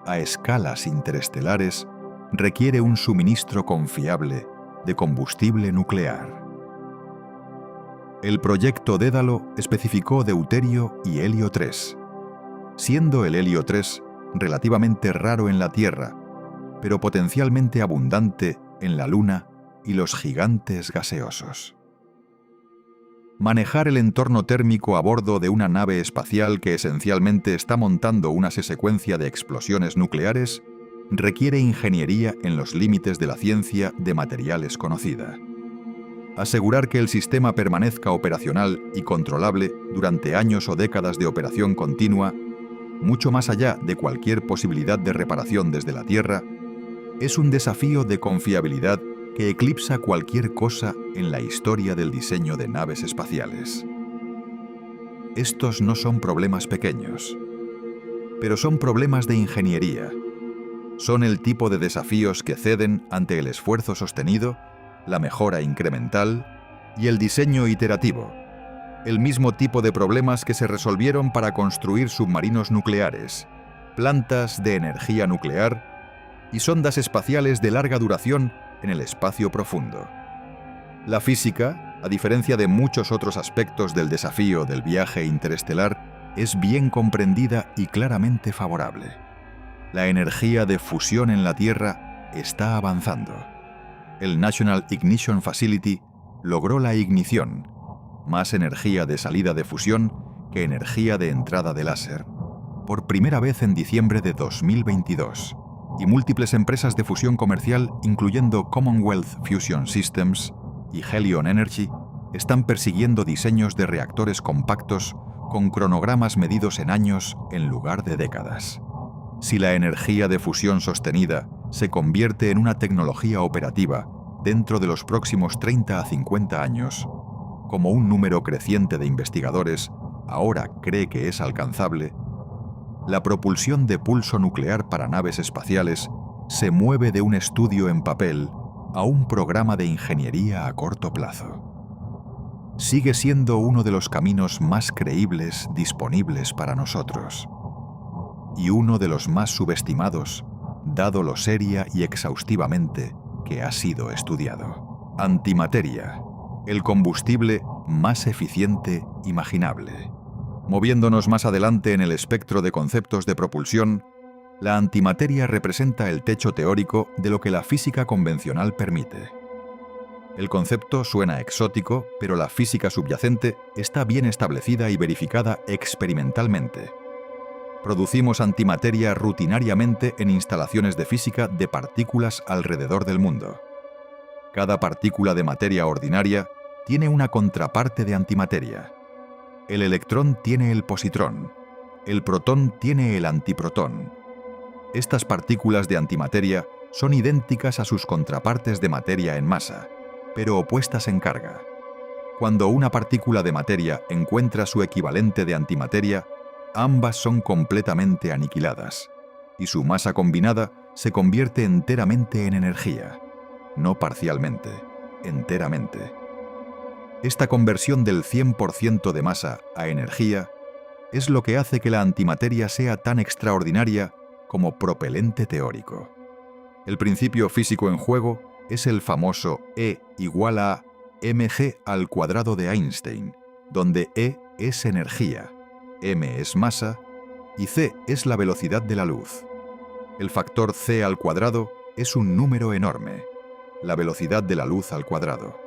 a escalas interestelares requiere un suministro confiable de combustible nuclear. El proyecto Dédalo especificó deuterio y helio 3, siendo el helio 3 relativamente raro en la Tierra, pero potencialmente abundante en la Luna y los gigantes gaseosos. Manejar el entorno térmico a bordo de una nave espacial que esencialmente está montando una secuencia de explosiones nucleares requiere ingeniería en los límites de la ciencia de materiales conocida. Asegurar que el sistema permanezca operacional y controlable durante años o décadas de operación continua, mucho más allá de cualquier posibilidad de reparación desde la Tierra, es un desafío de confiabilidad que eclipsa cualquier cosa en la historia del diseño de naves espaciales. Estos no son problemas pequeños, pero son problemas de ingeniería. Son el tipo de desafíos que ceden ante el esfuerzo sostenido, la mejora incremental y el diseño iterativo, el mismo tipo de problemas que se resolvieron para construir submarinos nucleares, plantas de energía nuclear y sondas espaciales de larga duración en el espacio profundo. La física, a diferencia de muchos otros aspectos del desafío del viaje interestelar, es bien comprendida y claramente favorable. La energía de fusión en la Tierra está avanzando. El National Ignition Facility logró la ignición, más energía de salida de fusión que energía de entrada de láser, por primera vez en diciembre de 2022, y múltiples empresas de fusión comercial, incluyendo Commonwealth Fusion Systems y Helion Energy, están persiguiendo diseños de reactores compactos con cronogramas medidos en años en lugar de décadas. Si la energía de fusión sostenida se convierte en una tecnología operativa dentro de los próximos 30 a 50 años, como un número creciente de investigadores ahora cree que es alcanzable, la propulsión de pulso nuclear para naves espaciales se mueve de un estudio en papel a un programa de ingeniería a corto plazo. Sigue siendo uno de los caminos más creíbles disponibles para nosotros, y uno de los más subestimados, dado lo seria y exhaustivamente que ha sido estudiado. Antimateria, el combustible más eficiente imaginable. Moviéndonos más adelante en el espectro de conceptos de propulsión, la antimateria representa el techo teórico de lo que la física convencional permite. El concepto suena exótico, pero la física subyacente está bien establecida y verificada experimentalmente. Producimos antimateria rutinariamente en instalaciones de física de partículas alrededor del mundo. Cada partícula de materia ordinaria tiene una contraparte de antimateria. El electrón tiene el positrón, el protón tiene el antiprotón. Estas partículas de antimateria son idénticas a sus contrapartes de materia en masa, pero opuestas en carga. Cuando una partícula de materia encuentra su equivalente de antimateria, ambas son completamente aniquiladas, y su masa combinada se convierte enteramente en energía, no parcialmente, enteramente. Esta conversión del 100% de masa a energía es lo que hace que la antimateria sea tan extraordinaria como propelente teórico. El principio físico en juego es el famoso E igual a mg² de Einstein, donde E es energía, m es masa y c es la velocidad de la luz. El factor c² es un número enorme, la velocidad de la luz al cuadrado,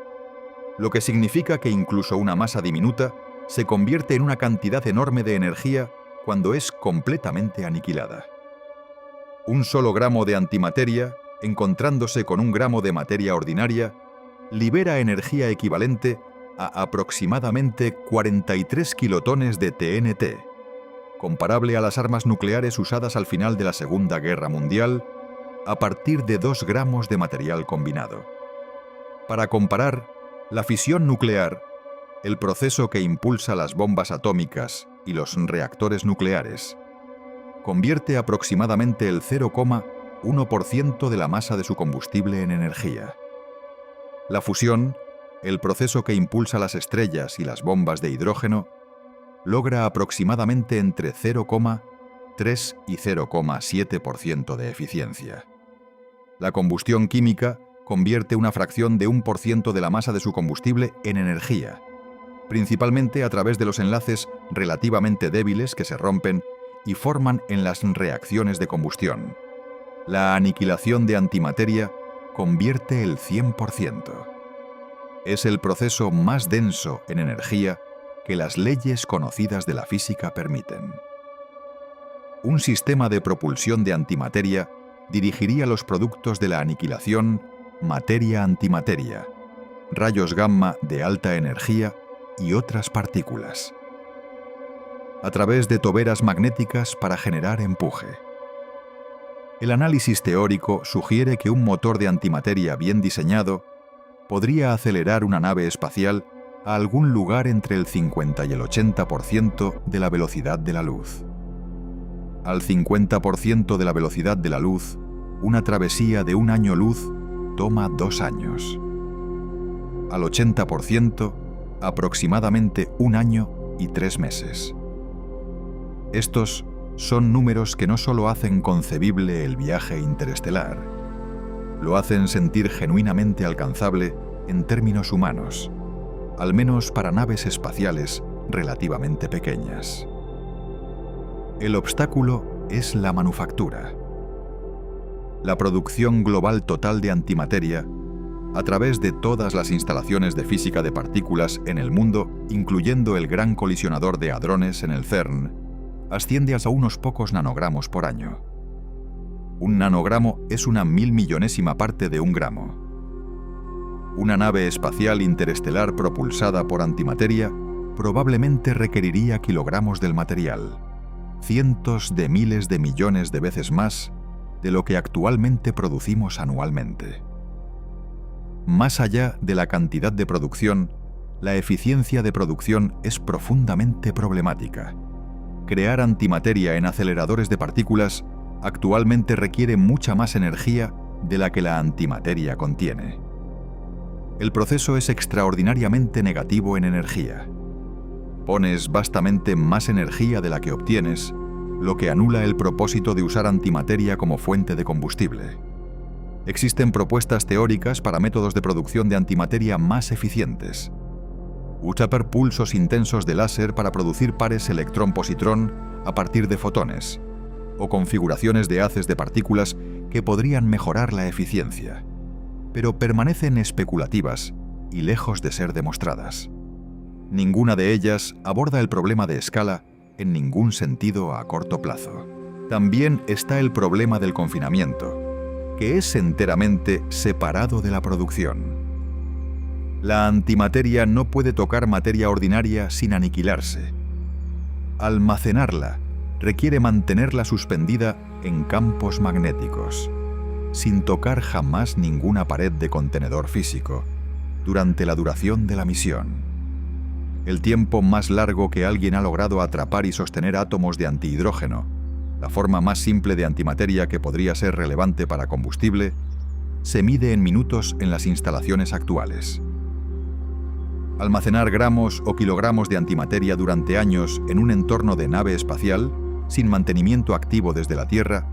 lo que significa que incluso una masa diminuta se convierte en una cantidad enorme de energía cuando es completamente aniquilada. Un solo gramo de antimateria, encontrándose con un gramo de materia ordinaria, libera energía equivalente a aproximadamente 43 kilotones de TNT, comparable a las armas nucleares usadas al final de la Segunda Guerra Mundial, a partir de 2 gramos de material combinado. Para comparar, la fisión nuclear, el proceso que impulsa las bombas atómicas y los reactores nucleares, convierte aproximadamente el 0,1% de la masa de su combustible en energía. La fusión, el proceso que impulsa las estrellas y las bombas de hidrógeno, logra aproximadamente entre 0,3 y 0,7% de eficiencia. La combustión química convierte una fracción de 1% de la masa de su combustible en energía, principalmente a través de los enlaces relativamente débiles que se rompen y forman en las reacciones de combustión. La aniquilación de antimateria convierte el 100%. Es el proceso más denso en energía que las leyes conocidas de la física permiten. Un sistema de propulsión de antimateria dirigiría los productos de la aniquilación materia-antimateria, rayos gamma de alta energía y otras partículas, a través de toberas magnéticas para generar empuje. El análisis teórico sugiere que un motor de antimateria bien diseñado podría acelerar una nave espacial a algún lugar entre el 50 y el 80% de la velocidad de la luz. Al 50% de la velocidad de la luz, una travesía de un año luz toma 2 años. Al 80%, aproximadamente 1 año y 3 meses. Estos son números que no solo hacen concebible el viaje interestelar, lo hacen sentir genuinamente alcanzable en términos humanos, al menos para naves espaciales relativamente pequeñas. El obstáculo es la manufactura. La producción global total de antimateria, a través de todas las instalaciones de física de partículas en el mundo, incluyendo el gran colisionador de hadrones en el CERN, asciende hasta unos pocos nanogramos por año. Un nanogramo es una 1000.000.000ª parte de un gramo. Una nave espacial interestelar propulsada por antimateria probablemente requeriría kilogramos del material, cientos de miles de millones de veces más de lo que actualmente producimos anualmente. Más allá de la cantidad de producción, la eficiencia de producción es profundamente problemática. Crear antimateria en aceleradores de partículas actualmente requiere mucha más energía de la que la antimateria contiene. El proceso es extraordinariamente negativo en energía. Pones vastamente más energía de la que obtienes, lo que anula el propósito de usar antimateria como fuente de combustible. Existen propuestas teóricas para métodos de producción de antimateria más eficientes. Usa pulsos intensos de láser para producir pares electrón-positrón a partir de fotones, o configuraciones de haces de partículas que podrían mejorar la eficiencia, pero permanecen especulativas y lejos de ser demostradas. Ninguna de ellas aborda el problema de escala en ningún sentido a corto plazo. También está el problema del confinamiento, que es enteramente separado de la producción. La antimateria no puede tocar materia ordinaria sin aniquilarse. Almacenarla requiere mantenerla suspendida en campos magnéticos, sin tocar jamás ninguna pared de contenedor físico, durante la duración de la misión. El tiempo más largo que alguien ha logrado atrapar y sostener átomos de antihidrógeno, la forma más simple de antimateria que podría ser relevante para combustible, se mide en minutos en las instalaciones actuales. Almacenar gramos o kilogramos de antimateria durante años en un entorno de nave espacial, sin mantenimiento activo desde la Tierra,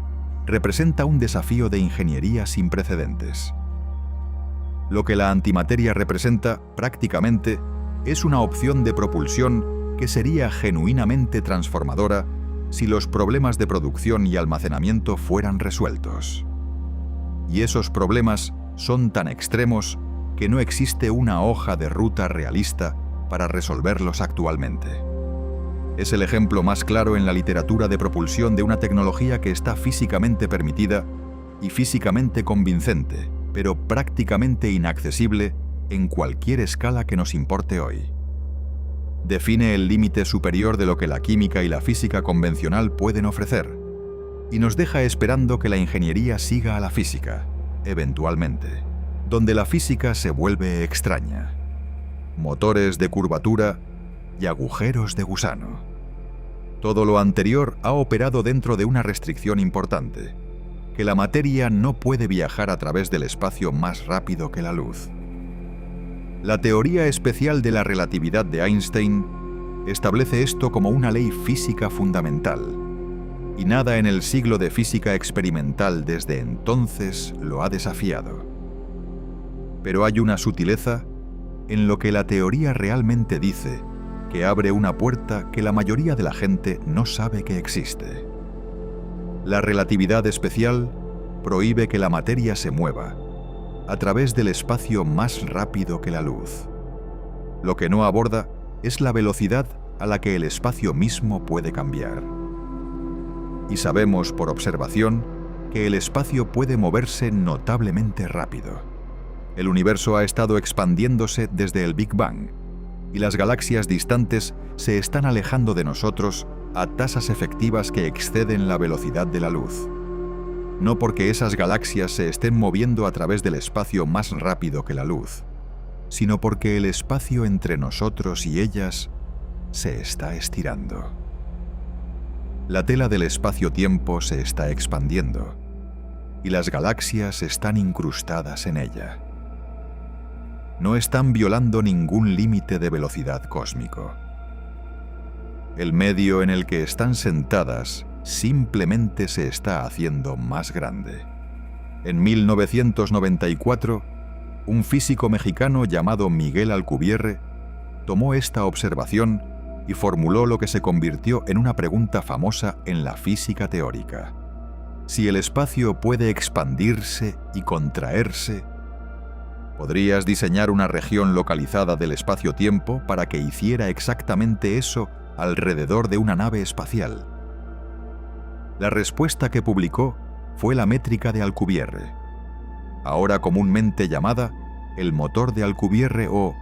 representa un desafío de ingeniería sin precedentes. Lo que la antimateria representa, prácticamente, es una opción de propulsión que sería genuinamente transformadora si los problemas de producción y almacenamiento fueran resueltos. Y esos problemas son tan extremos que no existe una hoja de ruta realista para resolverlos actualmente. Es el ejemplo más claro en la literatura de propulsión de una tecnología que está físicamente permitida y físicamente convincente, pero prácticamente inaccesible en cualquier escala que nos importe hoy. Define el límite superior de lo que la química y la física convencional pueden ofrecer, y nos deja esperando que la ingeniería siga a la física, eventualmente, donde la física se vuelve extraña. Motores de curvatura y agujeros de gusano. Todo lo anterior ha operado dentro de una restricción importante, que la materia no puede viajar a través del espacio más rápido que la luz. La teoría especial de la relatividad de Einstein establece esto como una ley física fundamental, y nada en el siglo de física experimental desde entonces lo ha desafiado. Pero hay una sutileza en lo que la teoría realmente dice, que abre una puerta que la mayoría de la gente no sabe que existe. La relatividad especial prohíbe que la materia se mueva a través del espacio más rápido que la luz. Lo que no aborda es la velocidad a la que el espacio mismo puede cambiar. Y sabemos por observación que el espacio puede moverse notablemente rápido. El universo ha estado expandiéndose desde el Big Bang, y las galaxias distantes se están alejando de nosotros a tasas efectivas que exceden la velocidad de la luz. No porque esas galaxias se estén moviendo a través del espacio más rápido que la luz, sino porque el espacio entre nosotros y ellas se está estirando. La tela del espacio-tiempo se está expandiendo, y las galaxias están incrustadas en ella. No están violando ningún límite de velocidad cósmico. El medio en el que están sentadas simplemente se está haciendo más grande. En 1994, un físico mexicano llamado Miguel Alcubierre tomó esta observación y formuló lo que se convirtió en una pregunta famosa en la física teórica. Si el espacio puede expandirse y contraerse, ¿podrías diseñar una región localizada del espacio-tiempo para que hiciera exactamente eso alrededor de una nave espacial? La respuesta que publicó fue la métrica de Alcubierre, ahora comúnmente llamada el motor de Alcubierre o,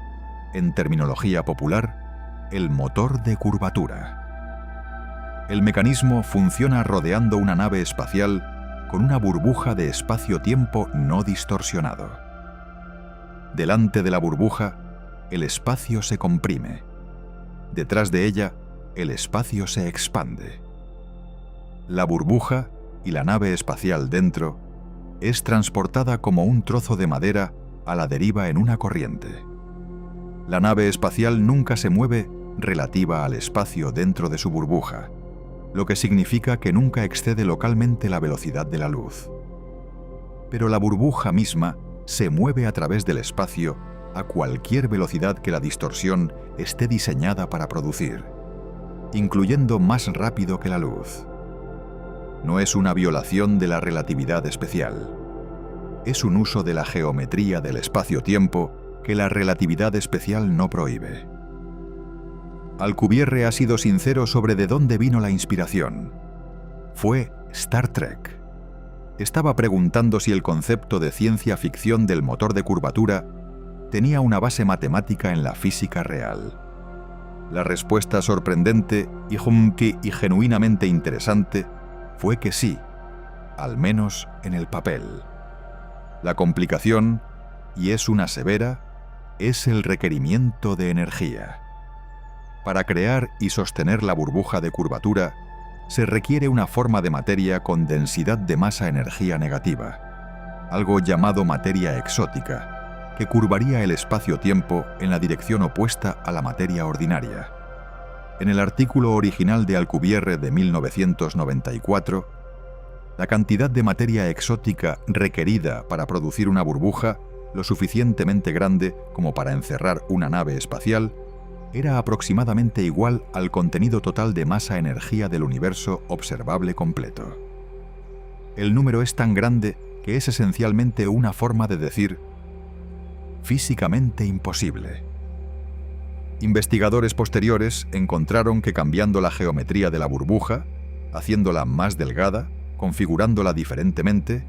en terminología popular, el motor de curvatura. El mecanismo funciona rodeando una nave espacial con una burbuja de espacio-tiempo no distorsionado. Delante de la burbuja, el espacio se comprime. Detrás de ella, el espacio se expande. La burbuja y la nave espacial dentro es transportada como un trozo de madera a la deriva en una corriente. La nave espacial nunca se mueve relativa al espacio dentro de su burbuja, lo que significa que nunca excede localmente la velocidad de la luz. Pero la burbuja misma se mueve a través del espacio a cualquier velocidad que la distorsión esté diseñada para producir, incluyendo más rápido que la luz. No es una violación de la relatividad especial. Es un uso de la geometría del espacio-tiempo que la relatividad especial no prohíbe. Alcubierre ha sido sincero sobre de dónde vino la inspiración. Fue Star Trek. Estaba preguntando si el concepto de ciencia ficción del motor de curvatura tenía una base matemática en la física real. La respuesta sorprendente y genuinamente interesante fue que sí, al menos en el papel. La complicación, y es una severa, es el requerimiento de energía. Para crear y sostener la burbuja de curvatura, se requiere una forma de materia con densidad de masa-energía negativa, algo llamado materia exótica, que curvaría el espacio-tiempo en la dirección opuesta a la materia ordinaria. En el artículo original de Alcubierre de 1994, la cantidad de materia exótica requerida para producir una burbuja, lo suficientemente grande como para encerrar una nave espacial, era aproximadamente igual al contenido total de masa-energía del universo observable completo. El número es tan grande que es esencialmente una forma de decir físicamente imposible. Investigadores posteriores encontraron que cambiando la geometría de la burbuja, haciéndola más delgada, configurándola diferentemente,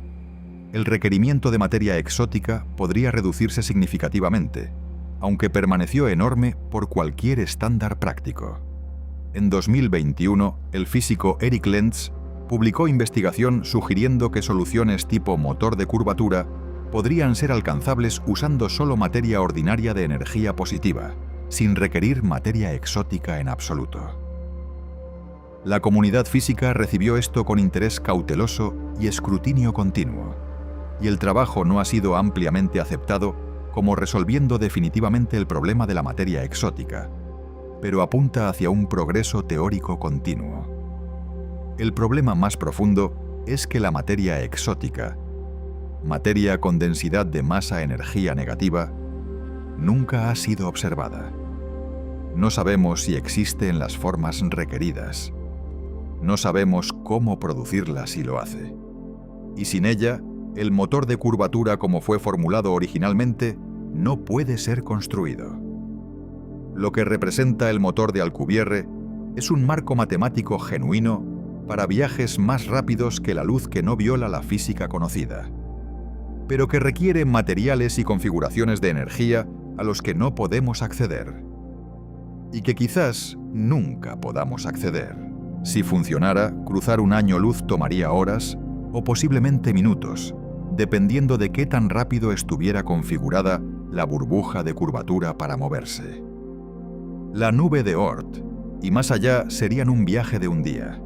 el requerimiento de materia exótica podría reducirse significativamente, aunque permaneció enorme por cualquier estándar práctico. En 2021, el físico Eric Lentz publicó investigación sugiriendo que soluciones tipo motor de curvatura podrían ser alcanzables usando solo materia ordinaria de energía positiva, sin requerir materia exótica en absoluto. La comunidad física recibió esto con interés cauteloso y escrutinio continuo, y el trabajo no ha sido ampliamente aceptado como resolviendo definitivamente el problema de la materia exótica, pero apunta hacia un progreso teórico continuo. El problema más profundo es que la materia exótica, materia con densidad de masa-energía negativa, nunca ha sido observada. No sabemos si existe en las formas requeridas. No sabemos cómo producirla si lo hace. Y sin ella, el motor de curvatura como fue formulado originalmente no puede ser construido. Lo que representa el motor de Alcubierre es un marco matemático genuino para viajes más rápidos que la luz que no viola la física conocida, pero que requiere materiales y configuraciones de energía a los que no podemos acceder, y que quizás nunca podamos acceder. Si funcionara, cruzar un año luz tomaría horas o posiblemente minutos, dependiendo de qué tan rápido estuviera configurada la burbuja de curvatura para moverse. La nube de Oort y más allá serían un viaje de un día.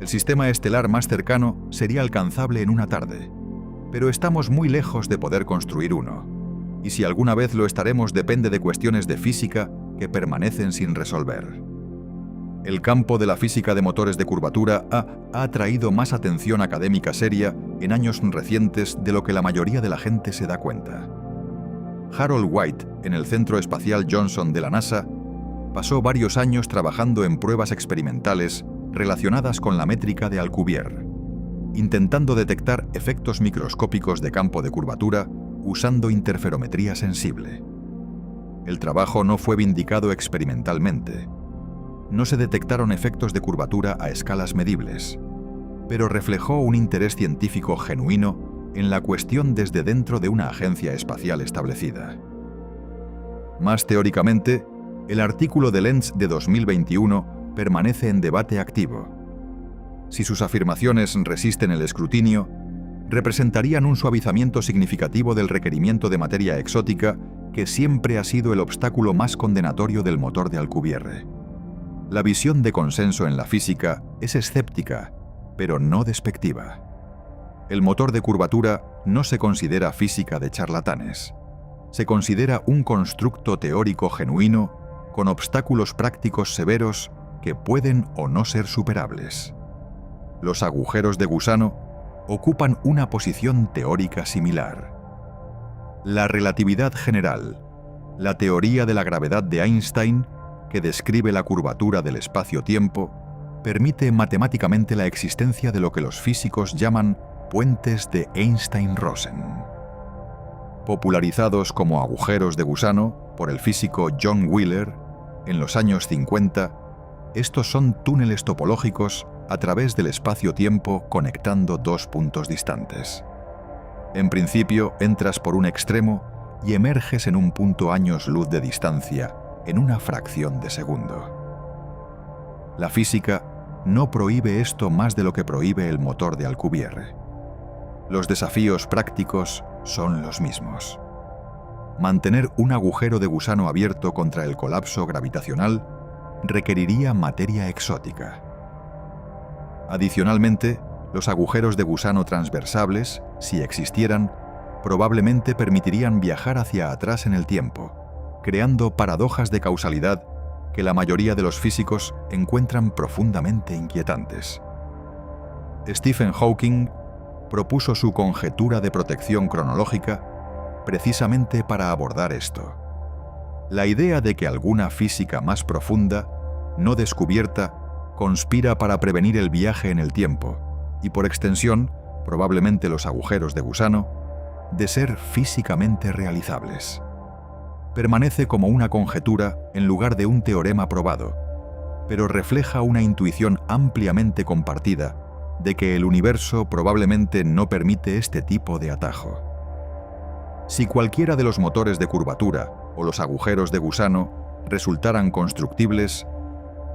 El sistema estelar más cercano sería alcanzable en una tarde, pero estamos muy lejos de poder construir uno, y si alguna vez lo estaremos depende de cuestiones de física que permanecen sin resolver. El campo de la física de motores de curvatura ha atraído más atención académica seria en años recientes de lo que la mayoría de la gente se da cuenta. Harold White, en el Centro Espacial Johnson de la NASA, pasó varios años trabajando en pruebas experimentales relacionadas con la métrica de Alcubierre, intentando detectar efectos microscópicos de campo de curvatura usando interferometría sensible. El trabajo no fue vindicado experimentalmente. No se detectaron efectos de curvatura a escalas medibles, pero reflejó un interés científico genuino en la cuestión desde dentro de una agencia espacial establecida. Más teóricamente, el artículo de Lenz de 2021 permanece en debate activo. Si sus afirmaciones resisten el escrutinio, representarían un suavizamiento significativo del requerimiento de materia exótica que siempre ha sido el obstáculo más condenatorio del motor de Alcubierre. La visión de consenso en la física es escéptica, pero no despectiva. El motor de curvatura no se considera física de charlatanes. Se considera un constructo teórico genuino con obstáculos prácticos severos que pueden o no ser superables. Los agujeros de gusano ocupan una posición teórica similar. La relatividad general, la teoría de la gravedad de Einstein, que describe la curvatura del espacio-tiempo, permite matemáticamente la existencia de lo que los físicos llaman puentes de Einstein-Rosen. Popularizados como agujeros de gusano por el físico John Wheeler en los años 50, estos son túneles topológicos a través del espacio-tiempo conectando dos puntos distantes. En principio, entras por un extremo y emerges en un punto años luz de distancia en una fracción de segundo. La física no prohíbe esto más de lo que prohíbe el motor de Alcubierre. Los desafíos prácticos son los mismos. Mantener un agujero de gusano abierto contra el colapso gravitacional requeriría materia exótica. Adicionalmente, los agujeros de gusano transversables, si existieran, probablemente permitirían viajar hacia atrás en el tiempo, creando paradojas de causalidad que la mayoría de los físicos encuentran profundamente inquietantes. Stephen Hawking propuso su conjetura de protección cronológica precisamente para abordar esto. La idea de que alguna física más profunda, no descubierta, conspira para prevenir el viaje en el tiempo y, por extensión, probablemente los agujeros de gusano, de ser físicamente realizables. Permanece como una conjetura en lugar de un teorema probado, pero refleja una intuición ampliamente compartida de que el universo probablemente no permite este tipo de atajo. Si cualquiera de los motores de curvatura o los agujeros de gusano resultaran constructibles,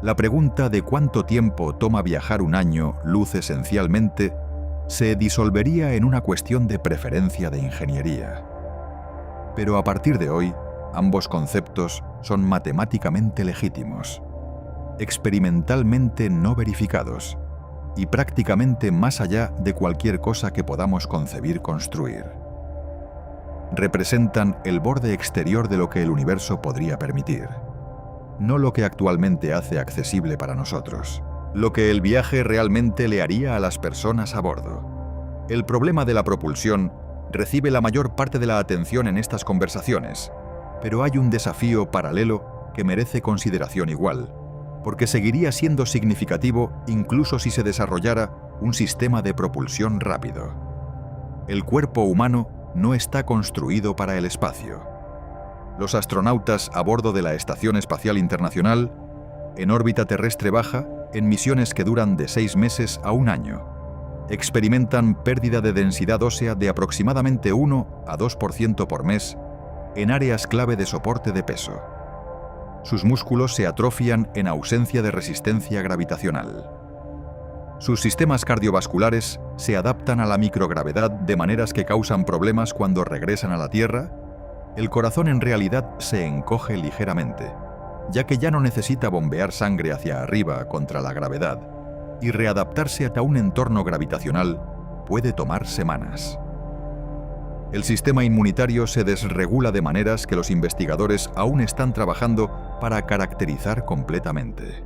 la pregunta de cuánto tiempo toma viajar un año luz esencialmente se disolvería en una cuestión de preferencia de ingeniería. Pero a partir de hoy, ambos conceptos son matemáticamente legítimos, experimentalmente no verificados y prácticamente más allá de cualquier cosa que podamos concebir construir. Representan el borde exterior de lo que el universo podría permitir, no lo que actualmente hace accesible para nosotros, lo que el viaje realmente le haría a las personas a bordo. El problema de la propulsión recibe la mayor parte de la atención en estas conversaciones, pero hay un desafío paralelo que merece consideración igual, porque seguiría siendo significativo incluso si se desarrollara un sistema de propulsión rápido. El cuerpo humano no está construido para el espacio. Los astronautas a bordo de la Estación Espacial Internacional, en órbita terrestre baja, en misiones que duran de 6 meses a 1 año, experimentan pérdida de densidad ósea de aproximadamente 1 a 2% por mes en áreas clave de soporte de peso. Sus músculos se atrofian en ausencia de resistencia gravitacional. Sus sistemas cardiovasculares se adaptan a la microgravedad de maneras que causan problemas cuando regresan a la Tierra. El corazón en realidad se encoge ligeramente, ya que ya no necesita bombear sangre hacia arriba contra la gravedad, y readaptarse a un entorno gravitacional puede tomar semanas. El sistema inmunitario se desregula de maneras que los investigadores aún están trabajando para caracterizar completamente.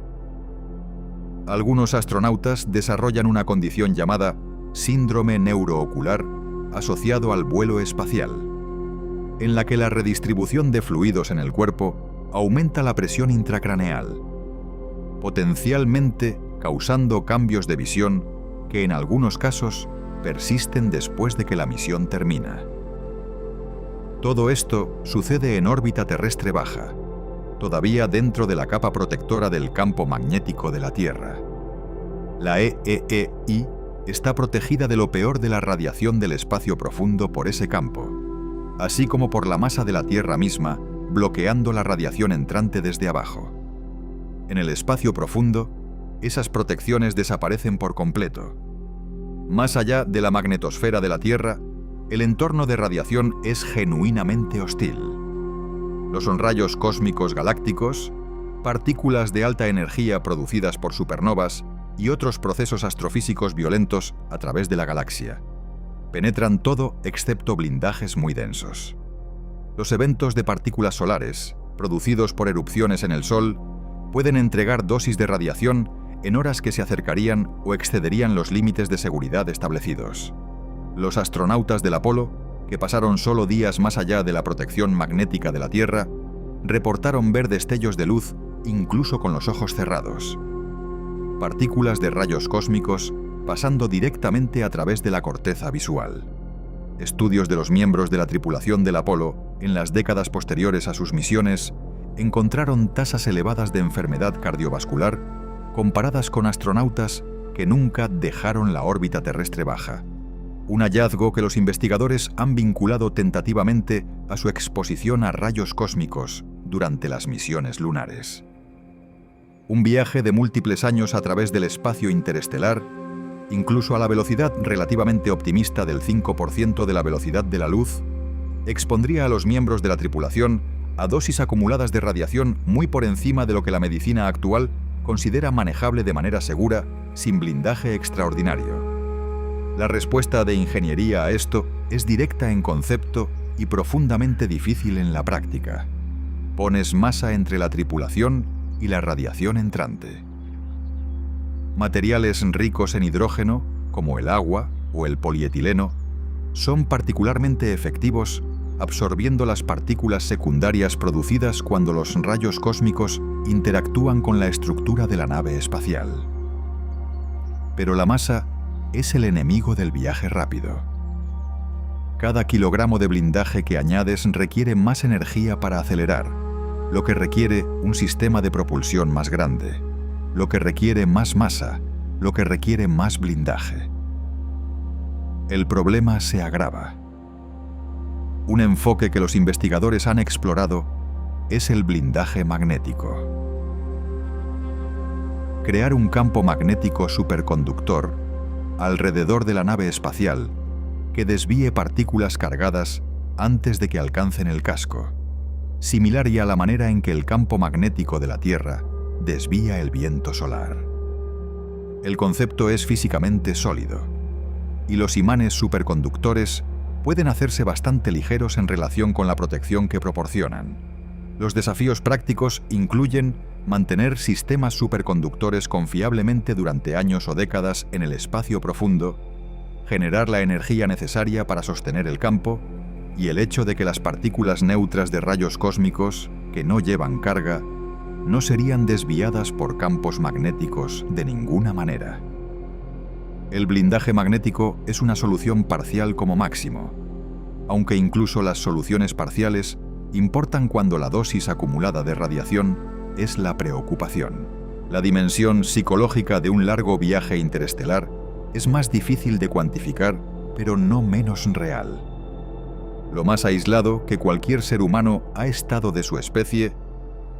Algunos astronautas desarrollan una condición llamada síndrome neuroocular asociado al vuelo espacial, en la que la redistribución de fluidos en el cuerpo aumenta la presión intracraneal, potencialmente causando cambios de visión que en algunos casos persisten después de que la misión termina. Todo esto sucede en órbita terrestre baja, todavía dentro de la capa protectora del campo magnético de la Tierra. La EEI está protegida de lo peor de la radiación del espacio profundo por ese campo, así como por la masa de la Tierra misma, bloqueando la radiación entrante desde abajo. En el espacio profundo, esas protecciones desaparecen por completo. Más allá de la magnetosfera de la Tierra, el entorno de radiación es genuinamente hostil. Los rayos cósmicos galácticos, partículas de alta energía producidas por supernovas y otros procesos astrofísicos violentos a través de la galaxia penetran todo excepto blindajes muy densos. Los eventos de partículas solares, producidos por erupciones en el Sol, pueden entregar dosis de radiación en horas que se acercarían o excederían los límites de seguridad establecidos. Los astronautas del Apolo, que pasaron solo días más allá de la protección magnética de la Tierra, reportaron ver destellos de luz incluso con los ojos cerrados. Partículas de rayos cósmicos pasando directamente a través de la corteza visual. Estudios de los miembros de la tripulación del Apolo en las décadas posteriores a sus misiones encontraron tasas elevadas de enfermedad cardiovascular comparadas con astronautas que nunca dejaron la órbita terrestre baja. Un hallazgo que los investigadores han vinculado tentativamente a su exposición a rayos cósmicos durante las misiones lunares. Un viaje de múltiples años a través del espacio interestelar, incluso a la velocidad relativamente optimista del 5% de la velocidad de la luz, expondría a los miembros de la tripulación a dosis acumuladas de radiación muy por encima de lo que la medicina actual considera manejable de manera segura, sin blindaje extraordinario. La respuesta de ingeniería a esto es directa en concepto y profundamente difícil en la práctica. Pones masa entre la tripulación y la radiación entrante. Materiales ricos en hidrógeno, como el agua o el polietileno, son particularmente efectivos absorbiendo las partículas secundarias producidas cuando los rayos cósmicos interactúan con la estructura de la nave espacial. Pero la masa es el enemigo del viaje rápido. Cada kilogramo de blindaje que añades requiere más energía para acelerar, lo que requiere un sistema de propulsión más grande, lo que requiere más masa, lo que requiere más blindaje. El problema se agrava. Un enfoque que los investigadores han explorado es el blindaje magnético. Crear un campo magnético superconductor alrededor de la nave espacial que desvíe partículas cargadas antes de que alcancen el casco, similar a la manera en que el campo magnético de la Tierra desvía el viento solar. El concepto es físicamente sólido, y los imanes superconductores pueden hacerse bastante ligeros en relación con la protección que proporcionan. Los desafíos prácticos incluyen mantener sistemas superconductores confiablemente durante años o décadas en el espacio profundo, generar la energía necesaria para sostener el campo, y el hecho de que las partículas neutras de rayos cósmicos, que no llevan carga, no serían desviadas por campos magnéticos de ninguna manera. El blindaje magnético es una solución parcial como máximo, aunque incluso las soluciones parciales importan cuando la dosis acumulada de radiación es la preocupación. La dimensión psicológica de un largo viaje interestelar es más difícil de cuantificar, pero no menos real. Lo más aislado que cualquier ser humano ha estado de su especie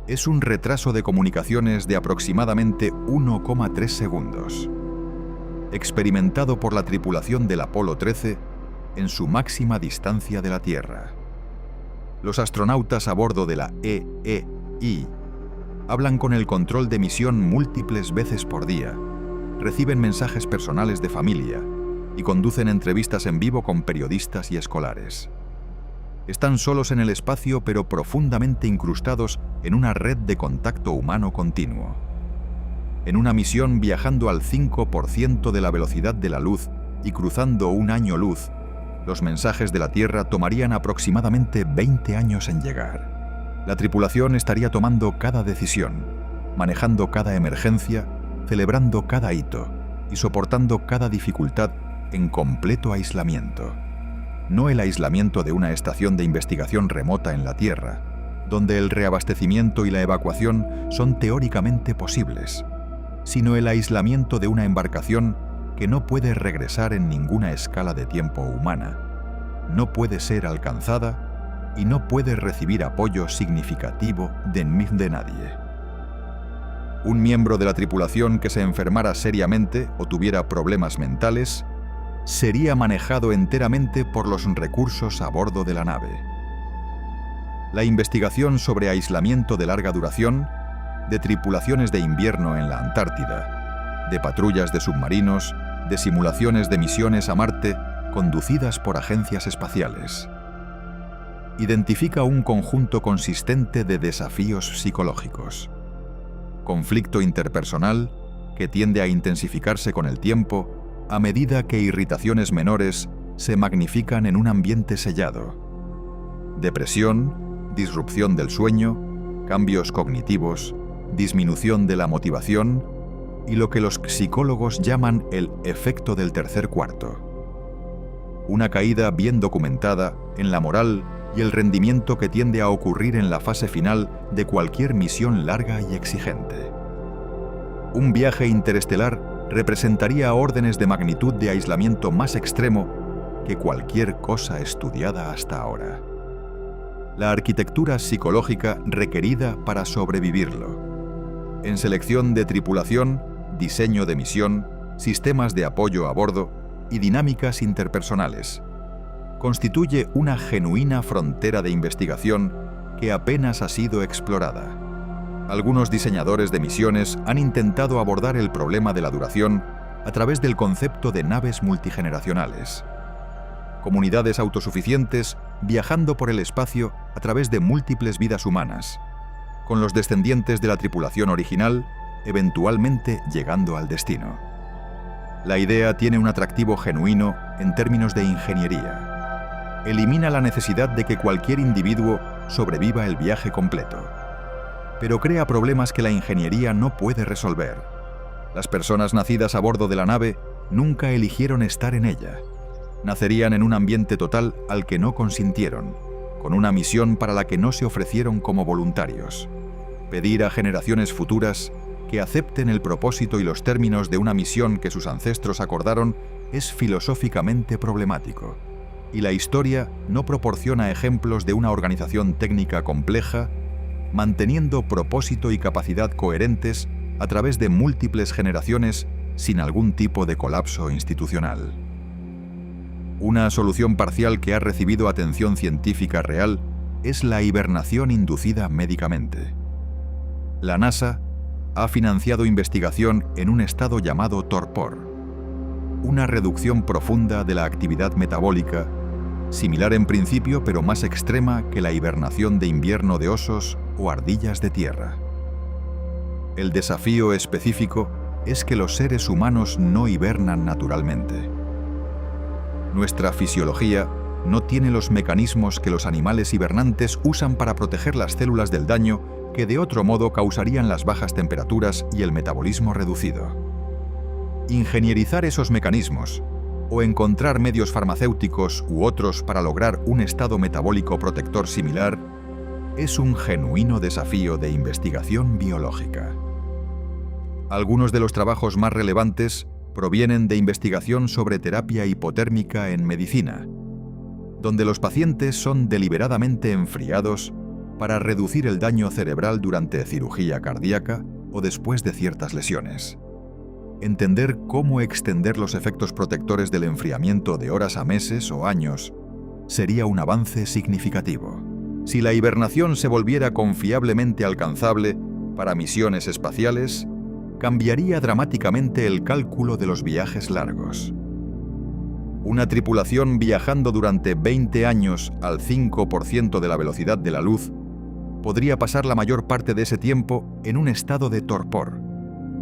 es un retraso de comunicaciones de aproximadamente 1,3 segundos, experimentado por la tripulación del Apolo 13 en su máxima distancia de la Tierra. Los astronautas a bordo de la EEI hablan con el control de misión múltiples veces por día, reciben mensajes personales de familia y conducen entrevistas en vivo con periodistas y escolares. Están solos en el espacio, pero profundamente incrustados en una red de contacto humano continuo. En una misión viajando al 5% de la velocidad de la luz y cruzando un año luz, los mensajes de la Tierra tomarían aproximadamente 20 años en llegar. La tripulación estaría tomando cada decisión, manejando cada emergencia, celebrando cada hito y soportando cada dificultad en completo aislamiento. No el aislamiento de una estación de investigación remota en la Tierra, donde el reabastecimiento y la evacuación son teóricamente posibles, sino el aislamiento de una embarcación que no puede regresar en ninguna escala de tiempo humana, no puede ser alcanzada y no puede recibir apoyo significativo de nadie. Un miembro de la tripulación que se enfermara seriamente o tuviera problemas mentales sería manejado enteramente por los recursos a bordo de la nave. La investigación sobre aislamiento de larga duración, de tripulaciones de invierno en la Antártida, de patrullas de submarinos, de simulaciones de misiones a Marte conducidas por agencias espaciales. Identifica un conjunto consistente de desafíos psicológicos. Conflicto interpersonal que tiende a intensificarse con el tiempo a medida que irritaciones menores se magnifican en un ambiente sellado. Depresión, disrupción del sueño, cambios cognitivos, disminución de la motivación y lo que los psicólogos llaman el efecto del tercer cuarto. Una caída bien documentada en la moral y el rendimiento que tiende a ocurrir en la fase final de cualquier misión larga y exigente. Un viaje interestelar representaría órdenes de magnitud de aislamiento más extremo que cualquier cosa estudiada hasta ahora. La arquitectura psicológica requerida para sobrevivirlo. En selección de tripulación, diseño de misión, sistemas de apoyo a bordo y dinámicas interpersonales. Constituye una genuina frontera de investigación que apenas ha sido explorada. Algunos diseñadores de misiones han intentado abordar el problema de la duración a través del concepto de naves multigeneracionales. Comunidades autosuficientes viajando por el espacio a través de múltiples vidas humanas, con los descendientes de la tripulación original eventualmente llegando al destino. La idea tiene un atractivo genuino en términos de ingeniería. Elimina la necesidad de que cualquier individuo sobreviva el viaje completo, pero crea problemas que la ingeniería no puede resolver. Las personas nacidas a bordo de la nave nunca eligieron estar en ella. Nacerían en un ambiente total al que no consintieron, con una misión para la que no se ofrecieron como voluntarios. Pedir a generaciones futuras que acepten el propósito y los términos de una misión que sus ancestros acordaron es filosóficamente problemático, y la historia no proporciona ejemplos de una organización técnica compleja, manteniendo propósito y capacidad coherentes a través de múltiples generaciones sin algún tipo de colapso institucional. Una solución parcial que ha recibido atención científica real es la hibernación inducida médicamente. La NASA ha financiado investigación en un estado llamado torpor, una reducción profunda de la actividad metabólica, similar en principio pero más extrema que la hibernación de invierno de osos o ardillas de tierra. El desafío específico es que los seres humanos no hibernan naturalmente. Nuestra fisiología no tiene los mecanismos que los animales hibernantes usan para proteger las células del daño que de otro modo causarían las bajas temperaturas y el metabolismo reducido. Ingenierizar esos mecanismos o encontrar medios farmacéuticos u otros para lograr un estado metabólico protector similar es un genuino desafío de investigación biológica. Algunos de los trabajos más relevantes provienen de investigación sobre terapia hipotérmica en medicina, donde los pacientes son deliberadamente enfriados para reducir el daño cerebral durante cirugía cardíaca o después de ciertas lesiones. Entender cómo extender los efectos protectores del enfriamiento de horas a meses o años sería un avance significativo. Si la hibernación se volviera confiablemente alcanzable para misiones espaciales, cambiaría dramáticamente el cálculo de los viajes largos. Una tripulación viajando durante 20 años al 5% de la velocidad de la luz podría pasar la mayor parte de ese tiempo en un estado de torpor,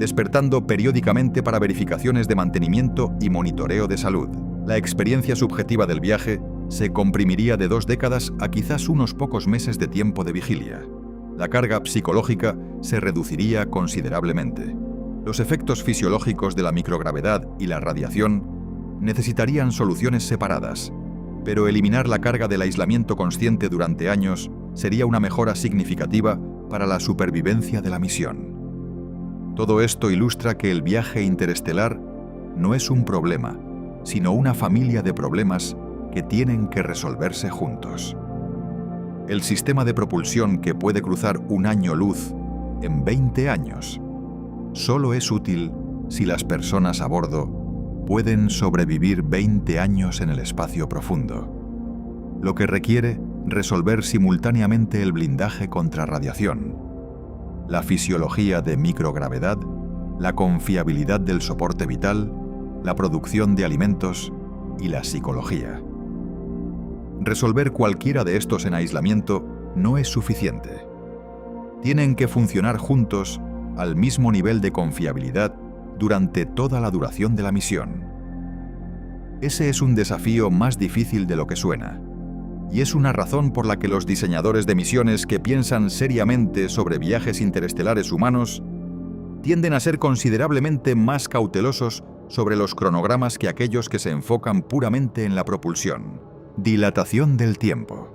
despertando periódicamente para verificaciones de mantenimiento y monitoreo de salud. La experiencia subjetiva del viaje se comprimiría de 2 décadas a quizás unos pocos meses de tiempo de vigilia. La carga psicológica se reduciría considerablemente. Los efectos fisiológicos de la microgravedad y la radiación necesitarían soluciones separadas, pero eliminar la carga del aislamiento consciente durante años sería una mejora significativa para la supervivencia de la misión. Todo esto ilustra que el viaje interestelar no es un problema, sino una familia de problemas que tienen que resolverse juntos. El sistema de propulsión que puede cruzar un año luz en 20 años solo es útil si las personas a bordo pueden sobrevivir 20 años en el espacio profundo, lo que requiere resolver simultáneamente el blindaje contra radiación, la fisiología de microgravedad, la confiabilidad del soporte vital, la producción de alimentos y la psicología. Resolver cualquiera de estos en aislamiento no es suficiente. Tienen que funcionar juntos al mismo nivel de confiabilidad durante toda la duración de la misión. Ese es un desafío más difícil de lo que suena, y es una razón por la que los diseñadores de misiones que piensan seriamente sobre viajes interestelares humanos tienden a ser considerablemente más cautelosos sobre los cronogramas que aquellos que se enfocan puramente en la propulsión. Dilatación del tiempo.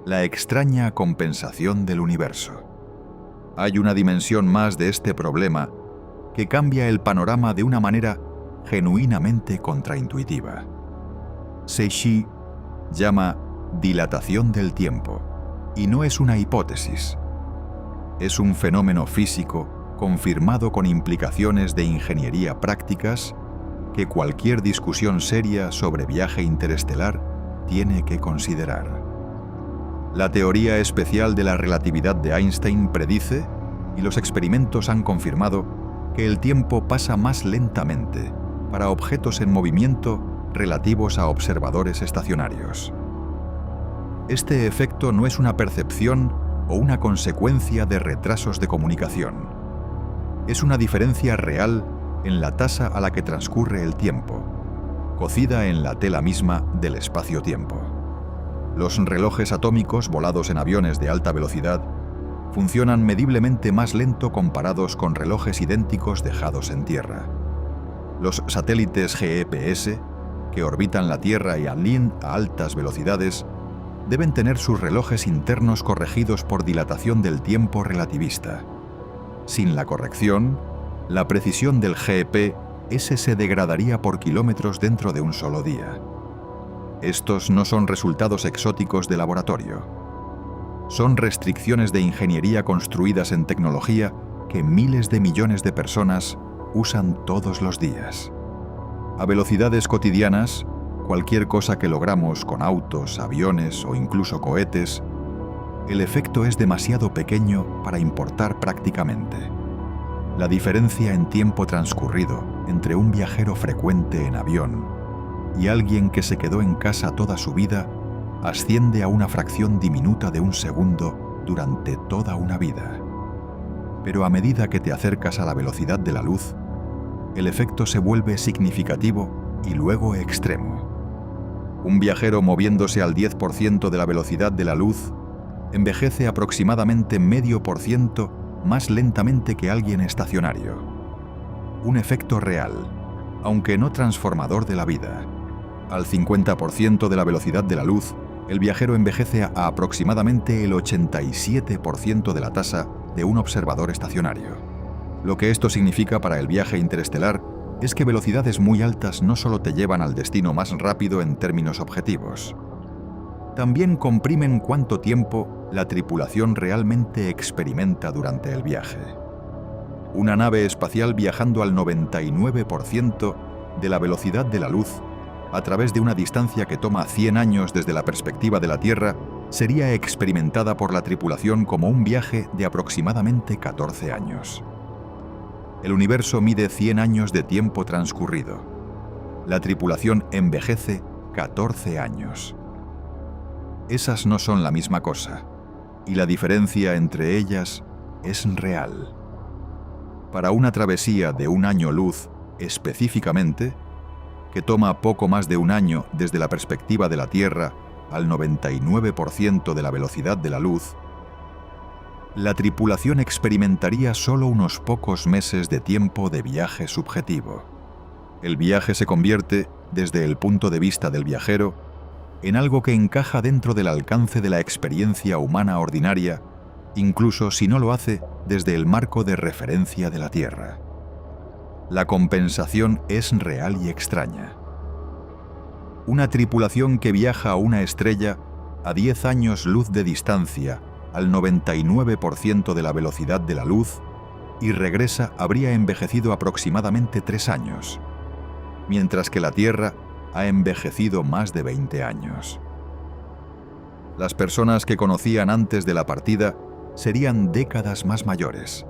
La extraña compensación del universo. Hay una dimensión más de este problema que cambia el panorama de una manera genuinamente contraintuitiva. Cauchy llama dilatación del tiempo, y no es una hipótesis. Es un fenómeno físico confirmado con implicaciones de ingeniería prácticas que cualquier discusión seria sobre viaje interestelar tiene que considerar. La teoría especial de la relatividad de Einstein predice, y los experimentos han confirmado, que el tiempo pasa más lentamente para objetos en movimiento relativos a observadores estacionarios. Este efecto no es una percepción o una consecuencia de retrasos de comunicación. Es una diferencia real en la tasa a la que transcurre el tiempo, cocida en la tela misma del espacio-tiempo. Los relojes atómicos volados en aviones de alta velocidad funcionan mediblemente más lento comparados con relojes idénticos dejados en tierra. Los satélites GPS, que orbitan la Tierra y alinean a altas velocidades, deben tener sus relojes internos corregidos por dilatación del tiempo relativista. Sin la corrección, la precisión del GPS se degradaría por kilómetros dentro de un solo día. Estos no son resultados exóticos de laboratorio. Son restricciones de ingeniería construidas en tecnología que miles de millones de personas usan todos los días. A velocidades cotidianas, cualquier cosa que logramos con autos, aviones o incluso cohetes, el efecto es demasiado pequeño para importar prácticamente. La diferencia en tiempo transcurrido entre un viajero frecuente en avión y alguien que se quedó en casa toda su vida asciende a una fracción diminuta de un segundo durante toda una vida. Pero a medida que te acercas a la velocidad de la luz, el efecto se vuelve significativo y luego extremo. Un viajero moviéndose al 10% de la velocidad de la luz envejece aproximadamente 0,5% más lentamente que alguien estacionario. Un efecto real, aunque no transformador de la vida. Al 50% de la velocidad de la luz, el viajero envejece a aproximadamente el 87% de la tasa de un observador estacionario. Lo que esto significa para el viaje interestelar es que velocidades muy altas no solo te llevan al destino más rápido en términos objetivos, también comprimen cuánto tiempo la tripulación realmente experimenta durante el viaje. Una nave espacial viajando al 99% de la velocidad de la luz a través de una distancia que toma 100 años desde la perspectiva de la Tierra sería experimentada por la tripulación como un viaje de aproximadamente 14 años. El universo mide 100 años de tiempo transcurrido. La tripulación envejece 14 años. Esas no son la misma cosa, y la diferencia entre ellas es real. Para una travesía de 1 año luz específicamente, que toma poco más de 1 año desde la perspectiva de la Tierra al 99% de la velocidad de la luz, la tripulación experimentaría solo unos pocos meses de tiempo de viaje subjetivo. El viaje se convierte, desde el punto de vista del viajero, en algo que encaja dentro del alcance de la experiencia humana ordinaria, incluso si no lo hace desde el marco de referencia de la Tierra. La compensación es real y extraña. Una tripulación que viaja a una estrella a 10 años luz de distancia, al 99% de la velocidad de la luz, y regresa habría envejecido aproximadamente 3 años, mientras que la Tierra ha envejecido más de 20 años. Las personas que conocían antes de la partida serían décadas más mayores,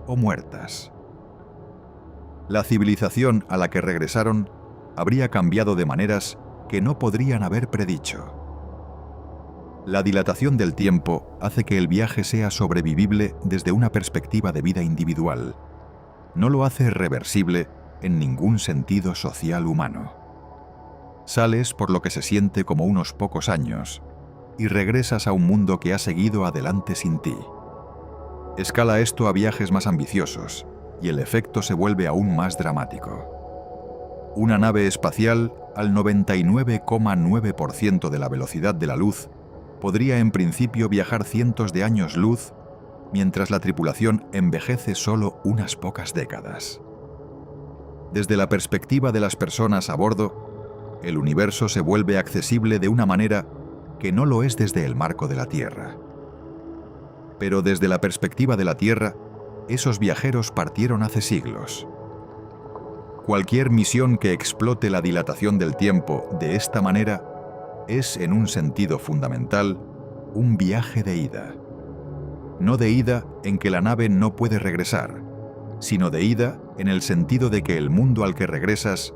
o muertas. La civilización a la que regresaron habría cambiado de maneras que no podrían haber predicho. La dilatación del tiempo hace que el viaje sea sobrevivible desde una perspectiva de vida individual. No lo hace reversible en ningún sentido social humano. Sales por lo que se siente como unos pocos años y regresas a un mundo que ha seguido adelante sin ti. Escala esto a viajes más ambiciosos y el efecto se vuelve aún más dramático. Una nave espacial al 99,9% de la velocidad de la luz podría en principio viajar cientos de años luz, mientras la tripulación envejece solo unas pocas décadas. Desde la perspectiva de las personas a bordo, el universo se vuelve accesible de una manera que no lo es desde el marco de la Tierra. Pero desde la perspectiva de la Tierra, esos viajeros partieron hace siglos. Cualquier misión que explote la dilatación del tiempo de esta manera es, en un sentido fundamental, un viaje de ida. No de ida en que la nave no puede regresar, sino de ida en el sentido de que el mundo al que regresas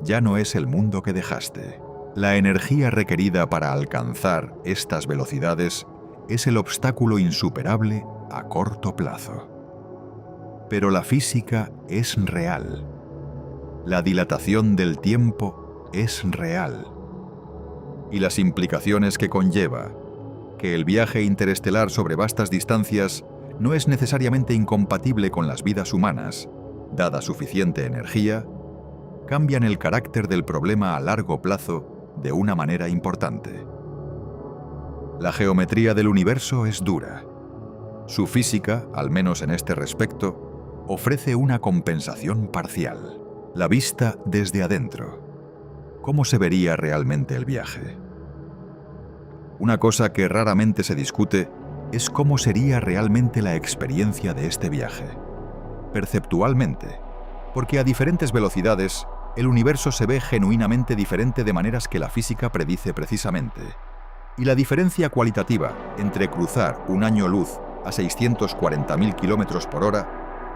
ya no es el mundo que dejaste. La energía requerida para alcanzar estas velocidades es el obstáculo insuperable a corto plazo. Pero la física es real. La dilatación del tiempo es real. Y las implicaciones que conlleva, que el viaje interestelar sobre vastas distancias no es necesariamente incompatible con las vidas humanas, dada suficiente energía, cambian el carácter del problema a largo plazo de una manera importante. La geometría del universo es dura. Su física, al menos en este respecto, ofrece una compensación parcial. La vista desde adentro. ¿Cómo se vería realmente el viaje? Una cosa que raramente se discute es cómo sería realmente la experiencia de este viaje. Perceptualmente, porque a diferentes velocidades, el universo se ve genuinamente diferente de maneras que la física predice precisamente. Y la diferencia cualitativa entre cruzar 1 año luz a 640.000 km/h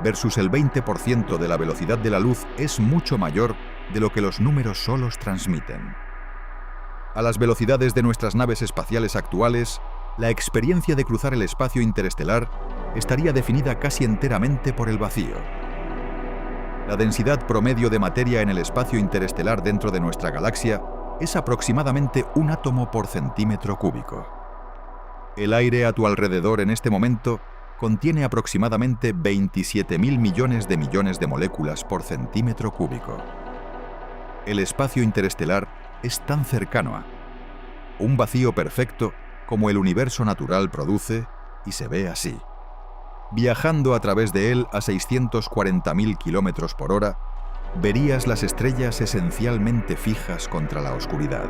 versus el 20% de la velocidad de la luz es mucho mayor de lo que los números solos transmiten. A las velocidades de nuestras naves espaciales actuales, la experiencia de cruzar el espacio interestelar estaría definida casi enteramente por el vacío. La densidad promedio de materia en el espacio interestelar dentro de nuestra galaxia es aproximadamente 1 átomo por centímetro cúbico. El aire a tu alrededor en este momento contiene aproximadamente 27.000 millones de moléculas por centímetro cúbico. El espacio interestelar es tan cercano a un vacío perfecto como el universo natural produce y se ve así. Viajando a través de él a 640.000 km/h, verías las estrellas esencialmente fijas contra la oscuridad.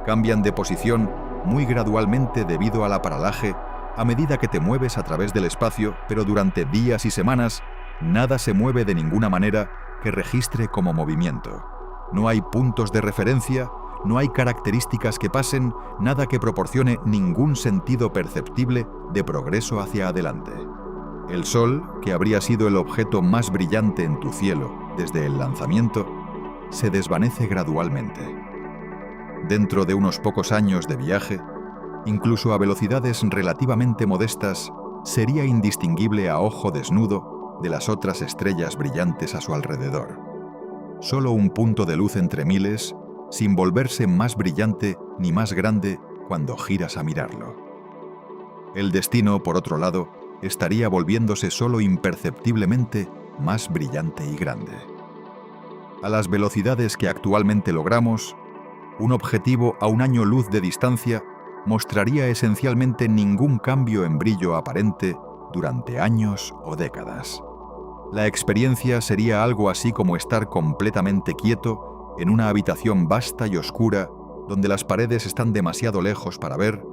Cambian de posición muy gradualmente debido a la paralaje a medida que te mueves a través del espacio, pero durante días y semanas, nada se mueve de ninguna manera que registre como movimiento. No hay puntos de referencia, no hay características que pasen, nada que proporcione ningún sentido perceptible de progreso hacia adelante. El Sol, que habría sido el objeto más brillante en tu cielo desde el lanzamiento, se desvanece gradualmente. Dentro de unos pocos años de viaje, incluso a velocidades relativamente modestas, sería indistinguible a ojo desnudo de las otras estrellas brillantes a su alrededor. Solo un punto de luz entre miles, sin volverse más brillante ni más grande cuando giras a mirarlo. El destino, por otro lado, estaría volviéndose solo imperceptiblemente más brillante y grande. A las velocidades que actualmente logramos, un objetivo a un año luz de distancia mostraría esencialmente ningún cambio en brillo aparente durante años o décadas. La experiencia sería algo así como estar completamente quieto en una habitación vasta y oscura donde las paredes están demasiado lejos para ver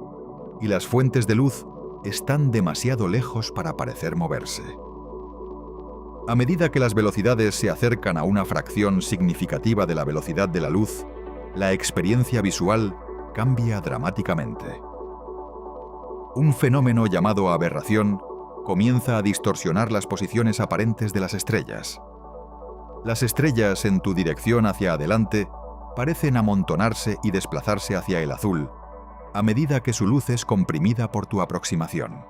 y las fuentes de luz están demasiado lejos para parecer moverse. A medida que las velocidades se acercan a una fracción significativa de la velocidad de la luz, la experiencia visual cambia dramáticamente. Un fenómeno llamado aberración comienza a distorsionar las posiciones aparentes de las estrellas. Las estrellas en tu dirección hacia adelante parecen amontonarse y desplazarse hacia el azul, a medida que su luz es comprimida por tu aproximación.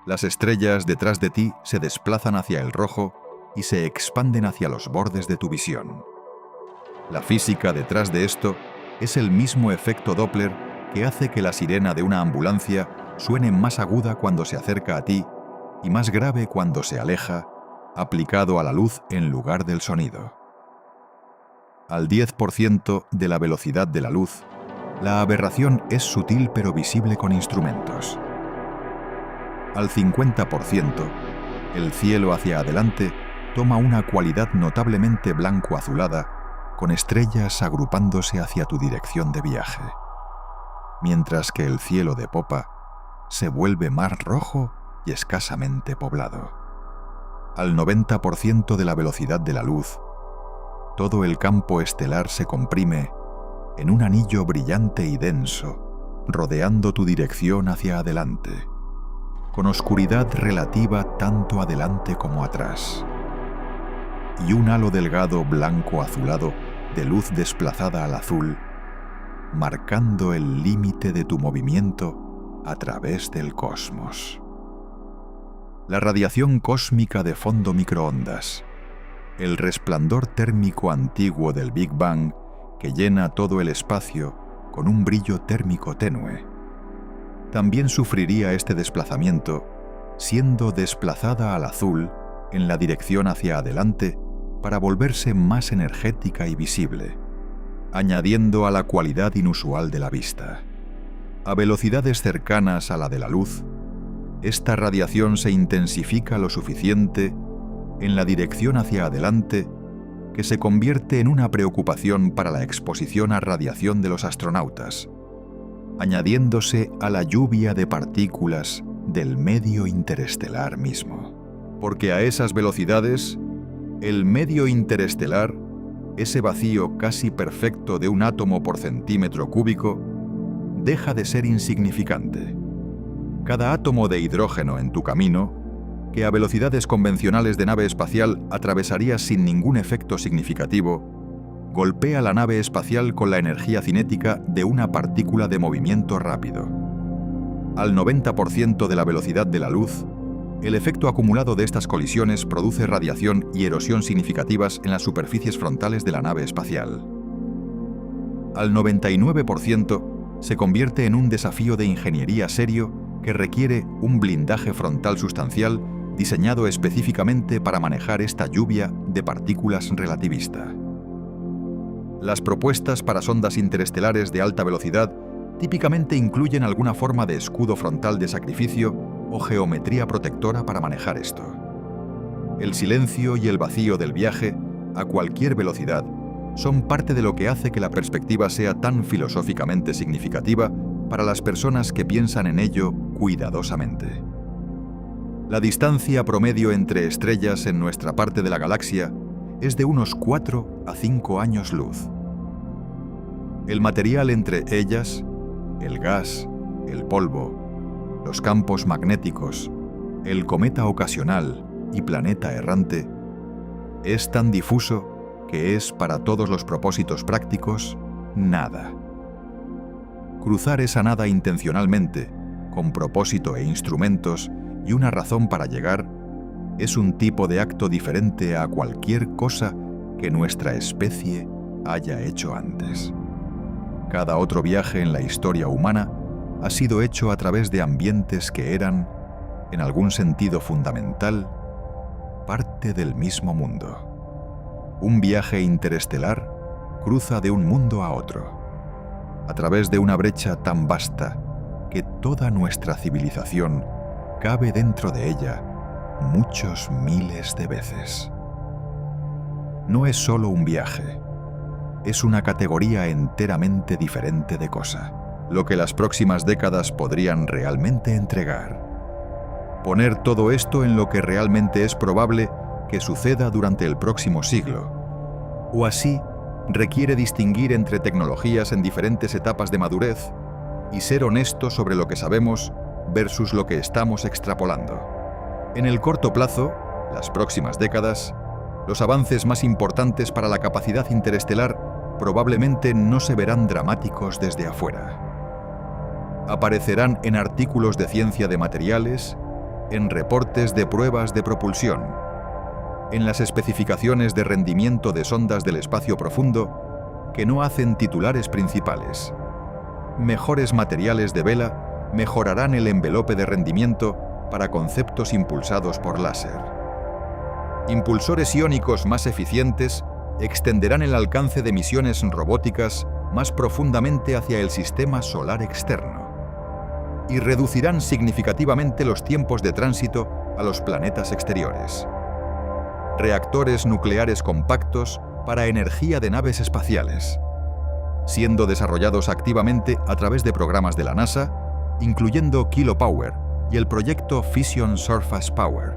Las estrellas detrás de ti se desplazan hacia el rojo y se expanden hacia los bordes de tu visión. La física detrás de esto es el mismo efecto Doppler que hace que la sirena de una ambulancia suene más aguda cuando se acerca a ti y más grave cuando se aleja, aplicado a la luz en lugar del sonido. Al 10% de la velocidad de la luz, la aberración es sutil pero visible con instrumentos. Al 50%, el cielo hacia adelante toma una cualidad notablemente blanco-azulada, con estrellas agrupándose hacia tu dirección de viaje, mientras que el cielo de popa se vuelve más rojo y escasamente poblado. Al 90% de la velocidad de la luz, todo el campo estelar se comprime en un anillo brillante y denso, rodeando tu dirección hacia adelante, con oscuridad relativa tanto adelante como atrás, y un halo delgado blanco-azulado de luz desplazada al azul, marcando el límite de tu movimiento a través del cosmos. La radiación cósmica de fondo microondas, el resplandor térmico antiguo del Big Bang que llena todo el espacio con un brillo térmico tenue, también sufriría este desplazamiento, siendo desplazada al azul en la dirección hacia adelante para volverse más energética y visible, añadiendo a la cualidad inusual de la vista. A velocidades cercanas a la de la luz, esta radiación se intensifica lo suficiente en la dirección hacia adelante que se convierte en una preocupación para la exposición a radiación de los astronautas, añadiéndose a la lluvia de partículas del medio interestelar mismo. Porque a esas velocidades, el medio interestelar, ese vacío casi perfecto de un átomo por centímetro cúbico, deja de ser insignificante. Cada átomo de hidrógeno en tu camino, que a velocidades convencionales de nave espacial atravesarías sin ningún efecto significativo, golpea la nave espacial con la energía cinética de una partícula de movimiento rápido. Al 90% de la velocidad de la luz, el efecto acumulado de estas colisiones produce radiación y erosión significativas en las superficies frontales de la nave espacial. Al 99% se convierte en un desafío de ingeniería serio que requiere un blindaje frontal sustancial diseñado específicamente para manejar esta lluvia de partículas relativista. Las propuestas para sondas interestelares de alta velocidad típicamente incluyen alguna forma de escudo frontal de sacrificio o geometría protectora para manejar esto. El silencio y el vacío del viaje, a cualquier velocidad, son parte de lo que hace que la perspectiva sea tan filosóficamente significativa para las personas que piensan en ello cuidadosamente. La distancia promedio entre estrellas en nuestra parte de la galaxia es de unos 4 a 5 años luz. El material entre ellas, el gas, el polvo, los campos magnéticos, el cometa ocasional y planeta errante, es tan difuso que es, para todos los propósitos prácticos, nada. Cruzar esa nada intencionalmente, con propósito e instrumentos y una razón para llegar, es un tipo de acto diferente a cualquier cosa que nuestra especie haya hecho antes. Cada otro viaje en la historia humana ha sido hecho a través de ambientes que eran, en algún sentido fundamental, parte del mismo mundo. Un viaje interestelar cruza de un mundo a otro, a través de una brecha tan vasta que toda nuestra civilización cabe dentro de ella muchos miles de veces. No es solo un viaje, es una categoría enteramente diferente de cosa, lo que las próximas décadas podrían realmente entregar. Poner todo esto en lo que realmente es probable que suceda durante el próximo siglo, o así requiere distinguir entre tecnologías en diferentes etapas de madurez y ser honesto sobre lo que sabemos versus lo que estamos extrapolando. En el corto plazo, las próximas décadas, los avances más importantes para la capacidad interestelar probablemente no se verán dramáticos desde afuera. Aparecerán en artículos de ciencia de materiales, en reportes de pruebas de propulsión, en las especificaciones de rendimiento de sondas del espacio profundo que no hacen titulares principales. Mejores materiales de vela mejorarán el envelope de rendimiento para conceptos impulsados por láser. Impulsores iónicos más eficientes extenderán el alcance de misiones robóticas más profundamente hacia el sistema solar externo y reducirán significativamente los tiempos de tránsito a los planetas exteriores. Reactores nucleares compactos para energía de naves espaciales, siendo desarrollados activamente a través de programas de la NASA, incluyendo Kilopower y el proyecto Fission Surface Power,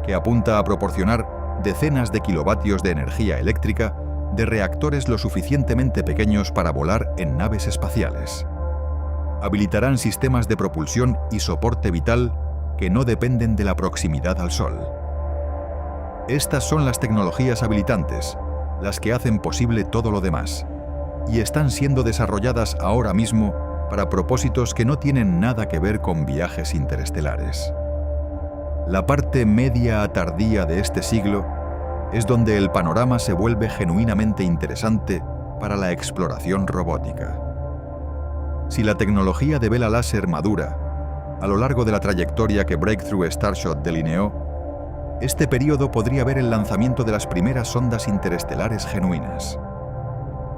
que apunta a proporcionar decenas de kilovatios de energía eléctrica de reactores lo suficientemente pequeños para volar en naves espaciales. Habilitarán sistemas de propulsión y soporte vital que no dependen de la proximidad al Sol. Estas son las tecnologías habilitantes, las que hacen posible todo lo demás, y están siendo desarrolladas ahora mismo para propósitos que no tienen nada que ver con viajes interestelares. La parte media a tardía de este siglo es donde el panorama se vuelve genuinamente interesante para la exploración robótica. Si la tecnología de vela láser madura, a lo largo de la trayectoria que Breakthrough Starshot delineó, este período podría ver el lanzamiento de las primeras sondas interestelares genuinas.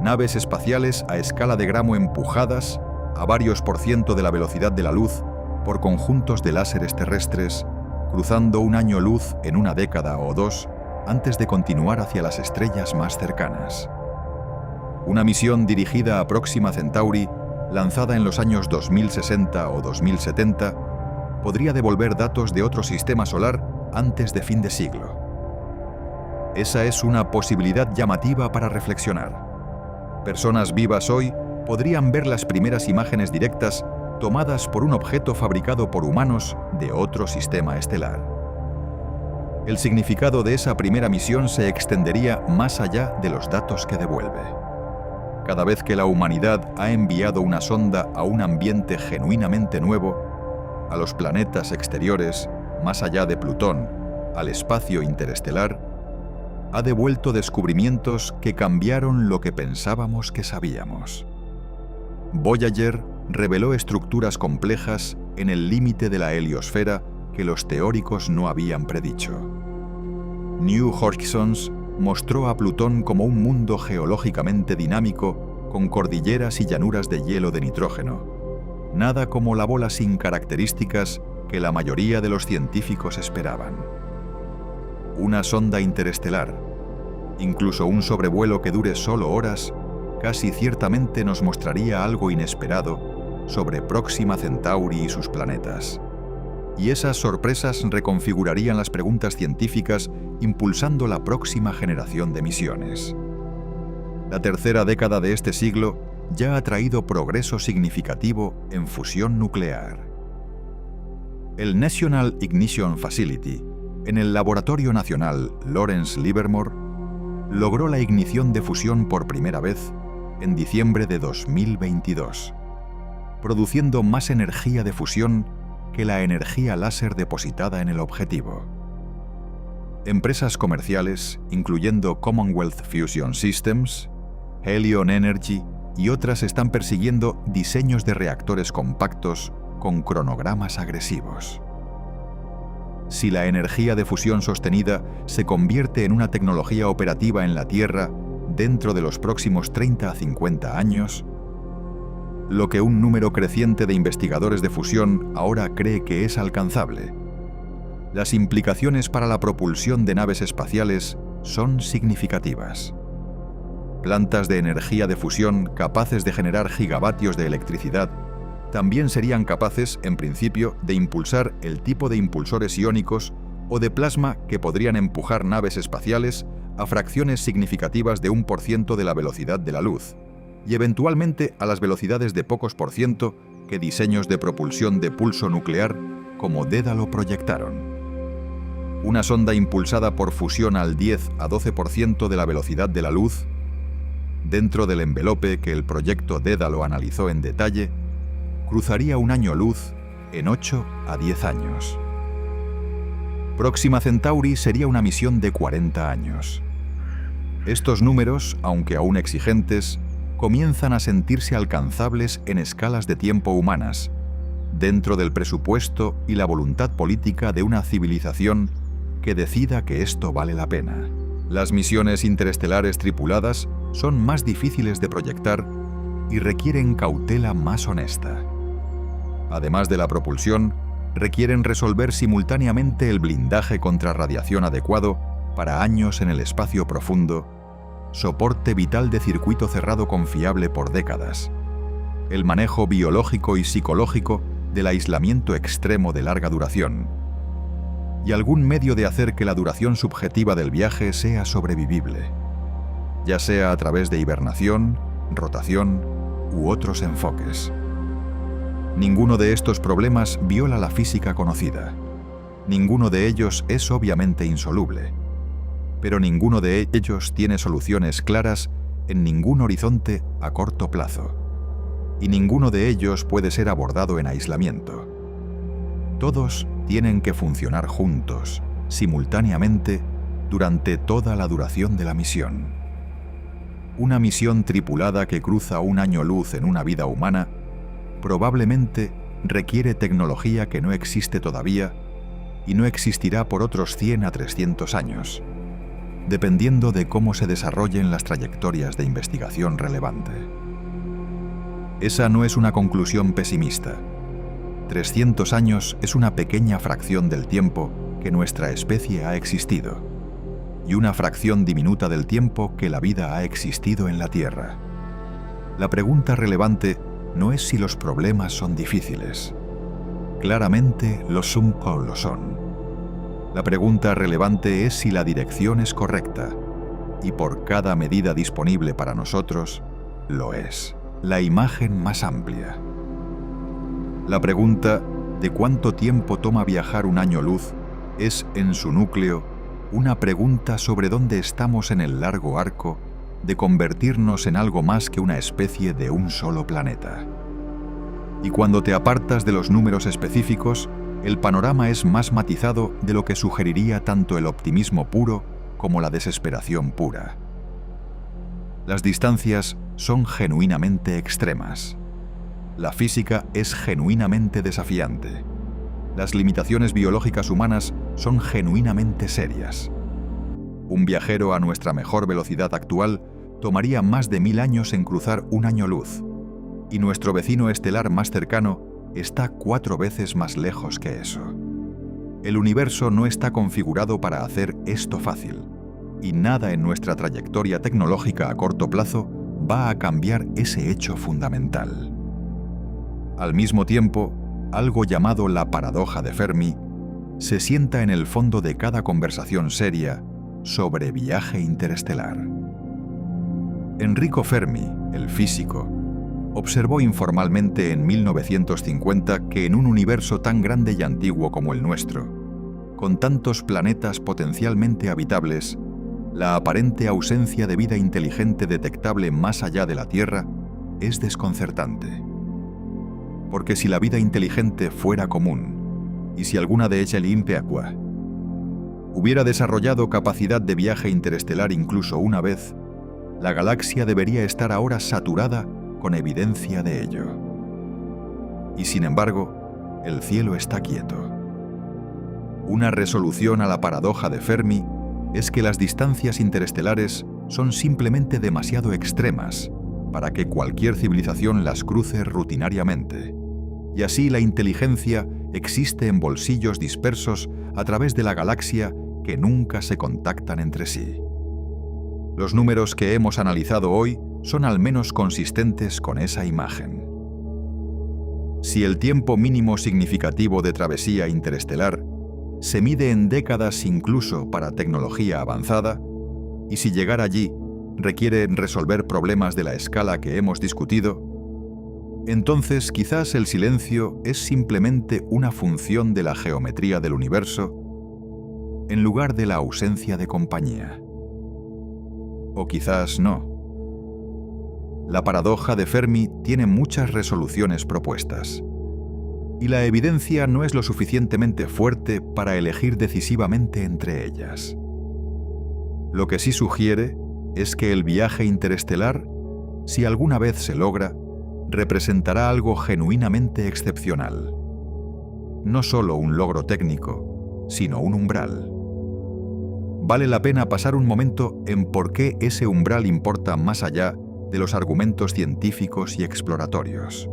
Naves espaciales a escala de gramo empujadas a varios % de la velocidad de la luz por conjuntos de láseres terrestres, cruzando un año luz en una década o dos antes de continuar hacia las estrellas más cercanas. Una misión dirigida a Próxima Centauri, lanzada en los años 2060 o 2070, podría devolver datos de otro sistema solar antes de fin de siglo. Esa es una posibilidad llamativa para reflexionar. Personas vivas hoy podrían ver las primeras imágenes directas tomadas por un objeto fabricado por humanos de otro sistema estelar. El significado de esa primera misión se extendería más allá de los datos que devuelve. Cada vez que la humanidad ha enviado una sonda a un ambiente genuinamente nuevo, a los planetas exteriores, más allá de Plutón, al espacio interestelar, ha devuelto descubrimientos que cambiaron lo que pensábamos que sabíamos. Voyager reveló estructuras complejas en el límite de la heliosfera que los teóricos no habían predicho. New Horizons mostró a Plutón como un mundo geológicamente dinámico con cordilleras y llanuras de hielo de nitrógeno, nada como la bola sin características que la mayoría de los científicos esperaban. Una sonda interestelar, incluso un sobrevuelo que dure solo horas, casi ciertamente nos mostraría algo inesperado sobre Próxima Centauri y sus planetas. Y esas sorpresas reconfigurarían las preguntas científicas, impulsando la próxima generación de misiones. La tercera década de este siglo ya ha traído progreso significativo en fusión nuclear. El National Ignition Facility, en el Laboratorio Nacional Lawrence Livermore, logró la ignición de fusión por primera vez en diciembre de 2022, produciendo más energía de fusión que la energía láser depositada en el objetivo. Empresas comerciales, incluyendo Commonwealth Fusion Systems, Helion Energy y otras, están persiguiendo diseños de reactores compactos con cronogramas agresivos. Si la energía de fusión sostenida se convierte en una tecnología operativa en la Tierra dentro de los próximos 30 a 50 años, lo que un número creciente de investigadores de fusión ahora cree que es alcanzable, las implicaciones para la propulsión de naves espaciales son significativas. Plantas de energía de fusión capaces de generar gigavatios de electricidad también serían capaces, en principio, de impulsar el tipo de impulsores iónicos o de plasma que podrían empujar naves espaciales a fracciones significativas de 1% de la velocidad de la luz, y eventualmente a las velocidades de pocos por ciento que diseños de propulsión de pulso nuclear como Dédalo proyectaron. Una sonda impulsada por fusión al 10 a 12% de la velocidad de la luz, dentro del envelope que el proyecto Dédalo analizó en detalle, cruzaría un año luz en 8 a 10 años. Próxima Centauri sería una misión de 40 años. Estos números, aunque aún exigentes, comienzan a sentirse alcanzables en escalas de tiempo humanas, dentro del presupuesto y la voluntad política de una civilización que decida que esto vale la pena. Las misiones interestelares tripuladas son más difíciles de proyectar y requieren cautela más honesta. Además de la propulsión, requieren resolver simultáneamente el blindaje contra radiación adecuado para años en el espacio profundo, soporte vital de circuito cerrado confiable por décadas, el manejo biológico y psicológico del aislamiento extremo de larga duración, y algún medio de hacer que la duración subjetiva del viaje sea sobrevivible, ya sea a través de hibernación, rotación u otros enfoques. Ninguno de estos problemas viola la física conocida. Ninguno de ellos es obviamente insoluble, pero ninguno de ellos tiene soluciones claras en ningún horizonte a corto plazo, y ninguno de ellos puede ser abordado en aislamiento. Todos tienen que funcionar juntos, simultáneamente, durante toda la duración de la misión. Una misión tripulada que cruza un año luz en una vida humana probablemente requiere tecnología que no existe todavía y no existirá por otros 100 a 300 años, dependiendo de cómo se desarrollen las trayectorias de investigación relevante. Esa no es una conclusión pesimista. 300 años es una pequeña fracción del tiempo que nuestra especie ha existido, y una fracción diminuta del tiempo que la vida ha existido en la Tierra. La pregunta relevante no es si los problemas son difíciles. Claramente lo son. La pregunta relevante es si la dirección es correcta, y por cada medida disponible para nosotros, lo es. La imagen más amplia. La pregunta de cuánto tiempo toma viajar un año luz es, en su núcleo, una pregunta sobre dónde estamos en el largo arco de convertirnos en algo más que una especie de un solo planeta. Y cuando te apartas de los números específicos, el panorama es más matizado de lo que sugeriría tanto el optimismo puro como la desesperación pura. Las distancias son genuinamente extremas. La física es genuinamente desafiante. Las limitaciones biológicas humanas son genuinamente serias. Un viajero a nuestra mejor velocidad actual tomaría más de 1000 años en cruzar un año luz, y nuestro vecino estelar más cercano está 4 veces más lejos que eso. El universo no está configurado para hacer esto fácil, y nada en nuestra trayectoria tecnológica a corto plazo va a cambiar ese hecho fundamental. Al mismo tiempo, algo llamado la paradoja de Fermi se sienta en el fondo de cada conversación seria sobre viaje interestelar. Enrico Fermi, el físico, observó informalmente en 1950 que en un universo tan grande y antiguo como el nuestro, con tantos planetas potencialmente habitables, la aparente ausencia de vida inteligente detectable más allá de la Tierra es desconcertante. Porque si la vida inteligente fuera común, y si alguna de ella limpia agua, hubiera desarrollado capacidad de viaje interestelar incluso una vez, la galaxia debería estar ahora saturada con evidencia de ello. Y sin embargo, el cielo está quieto. Una resolución a la paradoja de Fermi es que las distancias interestelares son simplemente demasiado extremas para que cualquier civilización las cruce rutinariamente, y así la inteligencia existe en bolsillos dispersos a través de la galaxia que nunca se contactan entre sí. Los números que hemos analizado hoy son al menos consistentes con esa imagen. Si el tiempo mínimo significativo de travesía interestelar se mide en décadas incluso para tecnología avanzada, y si llegar allí requiere resolver problemas de la escala que hemos discutido, entonces quizás el silencio es simplemente una función de la geometría del universo en lugar de la ausencia de compañía. O quizás no. La paradoja de Fermi tiene muchas resoluciones propuestas, y la evidencia no es lo suficientemente fuerte para elegir decisivamente entre ellas. Lo que sí sugiere es que el viaje interestelar, si alguna vez se logra, representará algo genuinamente excepcional. No solo un logro técnico, sino un umbral. Vale la pena pasar un momento en por qué ese umbral importa más allá de los argumentos científicos y exploratorios.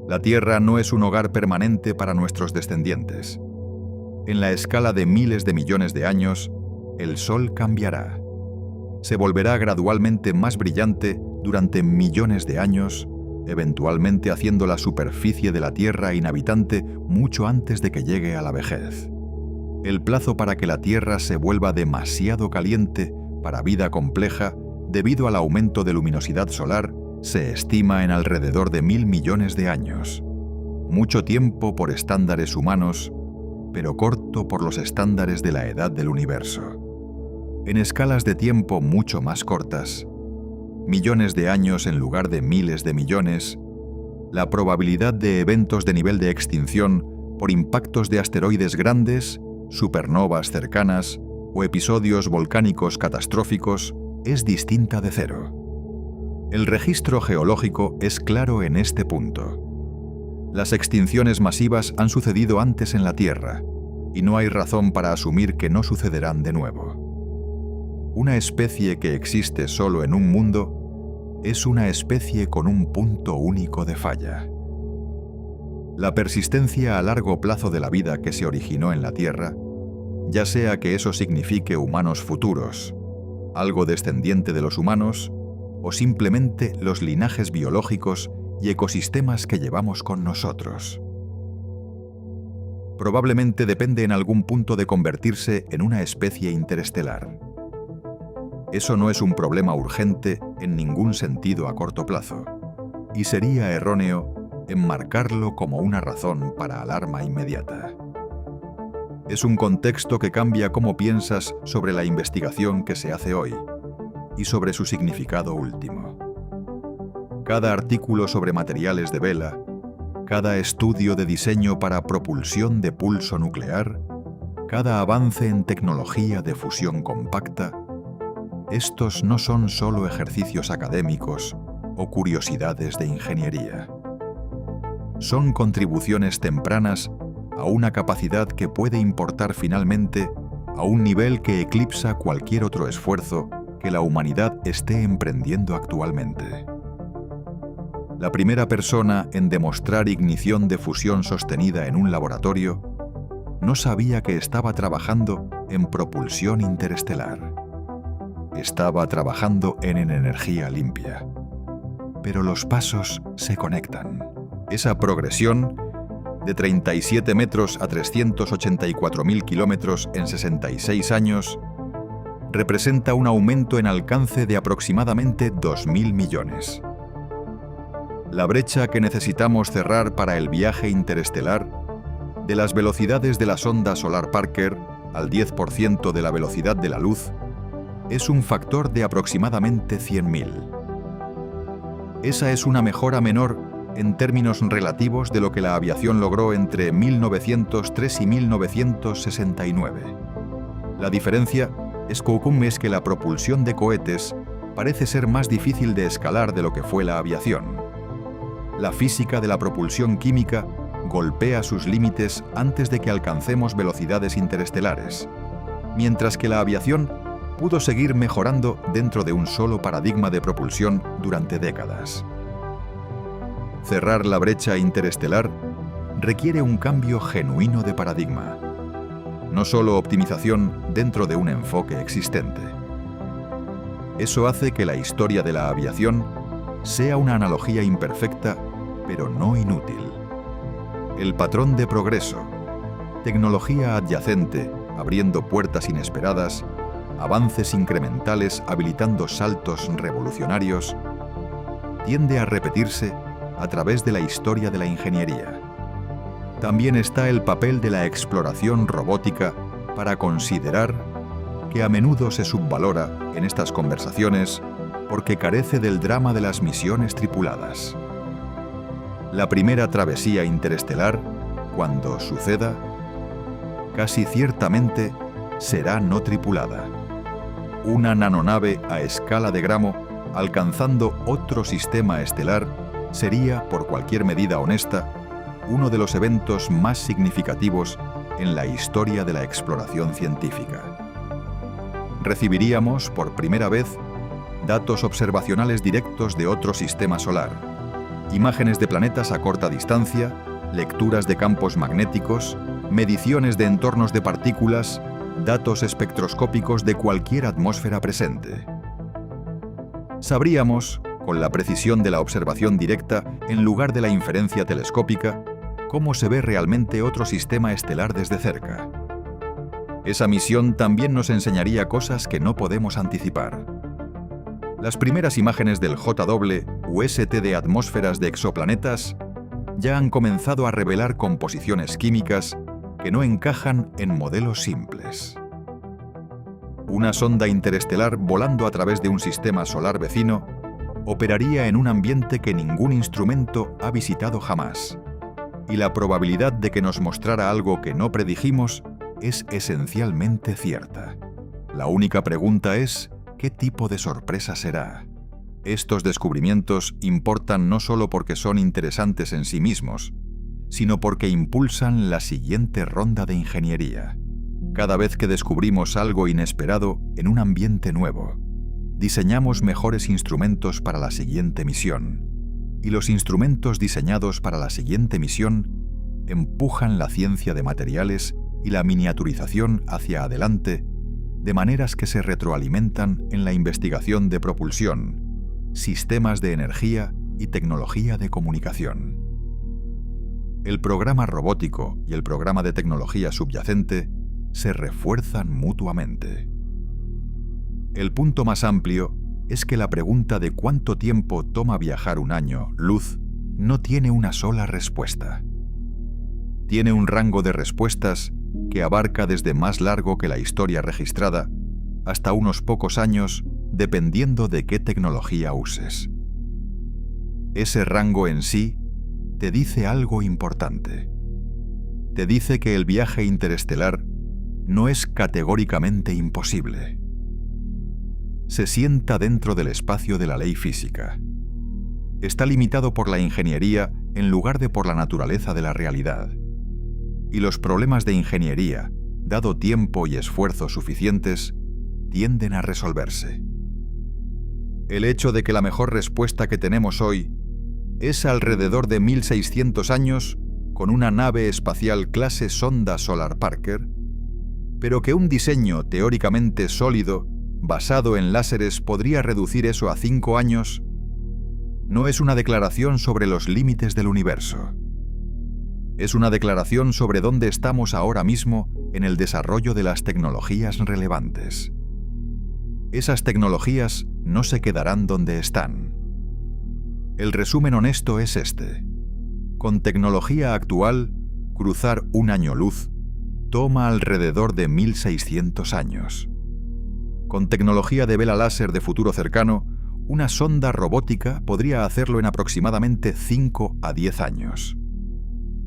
La Tierra no es un hogar permanente para nuestros descendientes. En la escala de miles de millones de años, el Sol cambiará. Se volverá gradualmente más brillante durante millones de años, eventualmente haciendo la superficie de la Tierra inhabitante mucho antes de que llegue a la vejez. El plazo para que la Tierra se vuelva demasiado caliente para vida compleja debido al aumento de luminosidad solar se estima en alrededor de 1.000 millones de años. Mucho tiempo por estándares humanos, pero corto por los estándares de la edad del universo. En escalas de tiempo mucho más cortas, millones de años en lugar de miles de millones, la probabilidad de eventos de nivel de extinción por impactos de asteroides grandes, supernovas cercanas o episodios volcánicos catastróficos es distinta de cero. El registro geológico es claro en este punto. Las extinciones masivas han sucedido antes en la Tierra, y no hay razón para asumir que no sucederán de nuevo. Una especie que existe solo en un mundo es una especie con un punto único de falla. La persistencia a largo plazo de la vida que se originó en la Tierra, ya sea que eso signifique humanos futuros, algo descendiente de los humanos, o simplemente los linajes biológicos y ecosistemas que llevamos con nosotros. Probablemente depende en algún punto de convertirse en una especie interestelar. Eso no es un problema urgente en ningún sentido a corto plazo, y sería erróneo enmarcarlo como una razón para alarma inmediata. Es un contexto que cambia cómo piensas sobre la investigación que se hace hoy y sobre su significado último. Cada artículo sobre materiales de vela, cada estudio de diseño para propulsión de pulso nuclear, cada avance en tecnología de fusión compacta, estos no son solo ejercicios académicos o curiosidades de ingeniería. Son contribuciones tempranas a una capacidad que puede importar finalmente a un nivel que eclipsa cualquier otro esfuerzo que la humanidad esté emprendiendo actualmente. La primera persona en demostrar ignición de fusión sostenida en un laboratorio no sabía que estaba trabajando en propulsión interestelar. Estaba trabajando en energía limpia. Pero los pasos se conectan. Esa progresión, de 37 metros a 384.000 kilómetros en 66 años, representa un aumento en alcance de aproximadamente 2.000 millones. La brecha que necesitamos cerrar para el viaje interestelar, de las velocidades de la sonda Solar Parker al 10% de la velocidad de la luz, es un factor de aproximadamente 100.000. Esa es una mejora menor en términos relativos de lo que la aviación logró entre 1903 y 1969. La diferencia es que la propulsión de cohetes parece ser más difícil de escalar de lo que fue la aviación. La física de la propulsión química golpea sus límites antes de que alcancemos velocidades interestelares, mientras que la aviación pudo seguir mejorando dentro de un solo paradigma de propulsión durante décadas. Cerrar la brecha interestelar requiere un cambio genuino de paradigma, no solo optimización dentro de un enfoque existente. Eso hace que la historia de la aviación sea una analogía imperfecta, pero no inútil. El patrón de progreso, tecnología adyacente abriendo puertas inesperadas, avances incrementales habilitando saltos revolucionarios, tiende a repetirse a través de la historia de la ingeniería. También está el papel de la exploración robótica para considerar que a menudo se subvalora en estas conversaciones porque carece del drama de las misiones tripuladas. La primera travesía interestelar, cuando suceda, casi ciertamente será no tripulada. Una nanonave a escala de gramo alcanzando otro sistema estelar sería, por cualquier medida honesta, uno de los eventos más significativos en la historia de la exploración científica. Recibiríamos, por primera vez, datos observacionales directos de otro sistema solar, imágenes de planetas a corta distancia, lecturas de campos magnéticos, mediciones de entornos de partículas, datos espectroscópicos de cualquier atmósfera presente. Sabríamos, con la precisión de la observación directa en lugar de la inferencia telescópica, cómo se ve realmente otro sistema estelar desde cerca. Esa misión también nos enseñaría cosas que no podemos anticipar. Las primeras imágenes del JWST de atmósferas de exoplanetas ya han comenzado a revelar composiciones químicas que no encajan en modelos simples. Una sonda interestelar volando a través de un sistema solar vecino operaría en un ambiente que ningún instrumento ha visitado jamás, y la probabilidad de que nos mostrara algo que no predijimos es esencialmente cierta. La única pregunta es, ¿qué tipo de sorpresa será? Estos descubrimientos importan no solo porque son interesantes en sí mismos, sino porque impulsan la siguiente ronda de ingeniería. Cada vez que descubrimos algo inesperado en un ambiente nuevo, diseñamos mejores instrumentos para la siguiente misión, y los instrumentos diseñados para la siguiente misión empujan la ciencia de materiales y la miniaturización hacia adelante, de maneras que se retroalimentan en la investigación de propulsión, sistemas de energía y tecnología de comunicación. El programa robótico y el programa de tecnología subyacente se refuerzan mutuamente. El punto más amplio es que la pregunta de cuánto tiempo toma viajar un año luz no tiene una sola respuesta. Tiene un rango de respuestas que abarca desde más largo que la historia registrada hasta unos pocos años, dependiendo de qué tecnología uses. Ese rango en sí te dice algo importante. Te dice que el viaje interestelar no es categóricamente imposible. Se sienta dentro del espacio de la ley física. Está limitado por la ingeniería en lugar de por la naturaleza de la realidad. Y los problemas de ingeniería, dado tiempo y esfuerzo suficientes, tienden a resolverse. El hecho de que la mejor respuesta que tenemos hoy es alrededor de 1600 años con una nave espacial clase sonda Solar Parker, pero que un diseño teóricamente sólido basado en láseres podría reducir eso a 5 años, no es una declaración sobre los límites del universo. Es una declaración sobre dónde estamos ahora mismo en el desarrollo de las tecnologías relevantes. Esas tecnologías no se quedarán donde están. El resumen honesto es este. Con tecnología actual, cruzar un año luz toma alrededor de 1600 años. Con tecnología de vela láser de futuro cercano, una sonda robótica podría hacerlo en aproximadamente 5 a 10 años.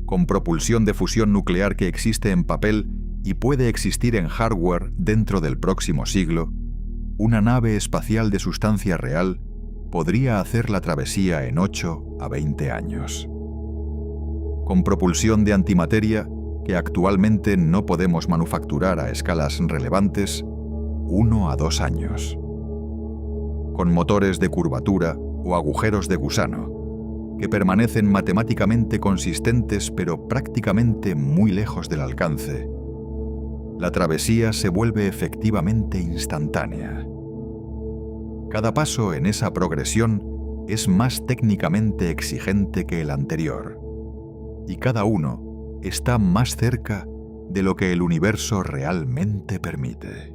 Con propulsión de fusión nuclear que existe en papel y puede existir en hardware dentro del próximo siglo, una nave espacial de sustancia real podría hacer la travesía en 8 a 20 años. Con propulsión de antimateria, que actualmente no podemos manufacturar a escalas relevantes, 1 a 2 años. Con motores de curvatura o agujeros de gusano, que permanecen matemáticamente consistentes pero prácticamente muy lejos del alcance, la travesía se vuelve efectivamente instantánea. Cada paso en esa progresión es más técnicamente exigente que el anterior, y cada uno está más cerca de lo que el universo realmente permite.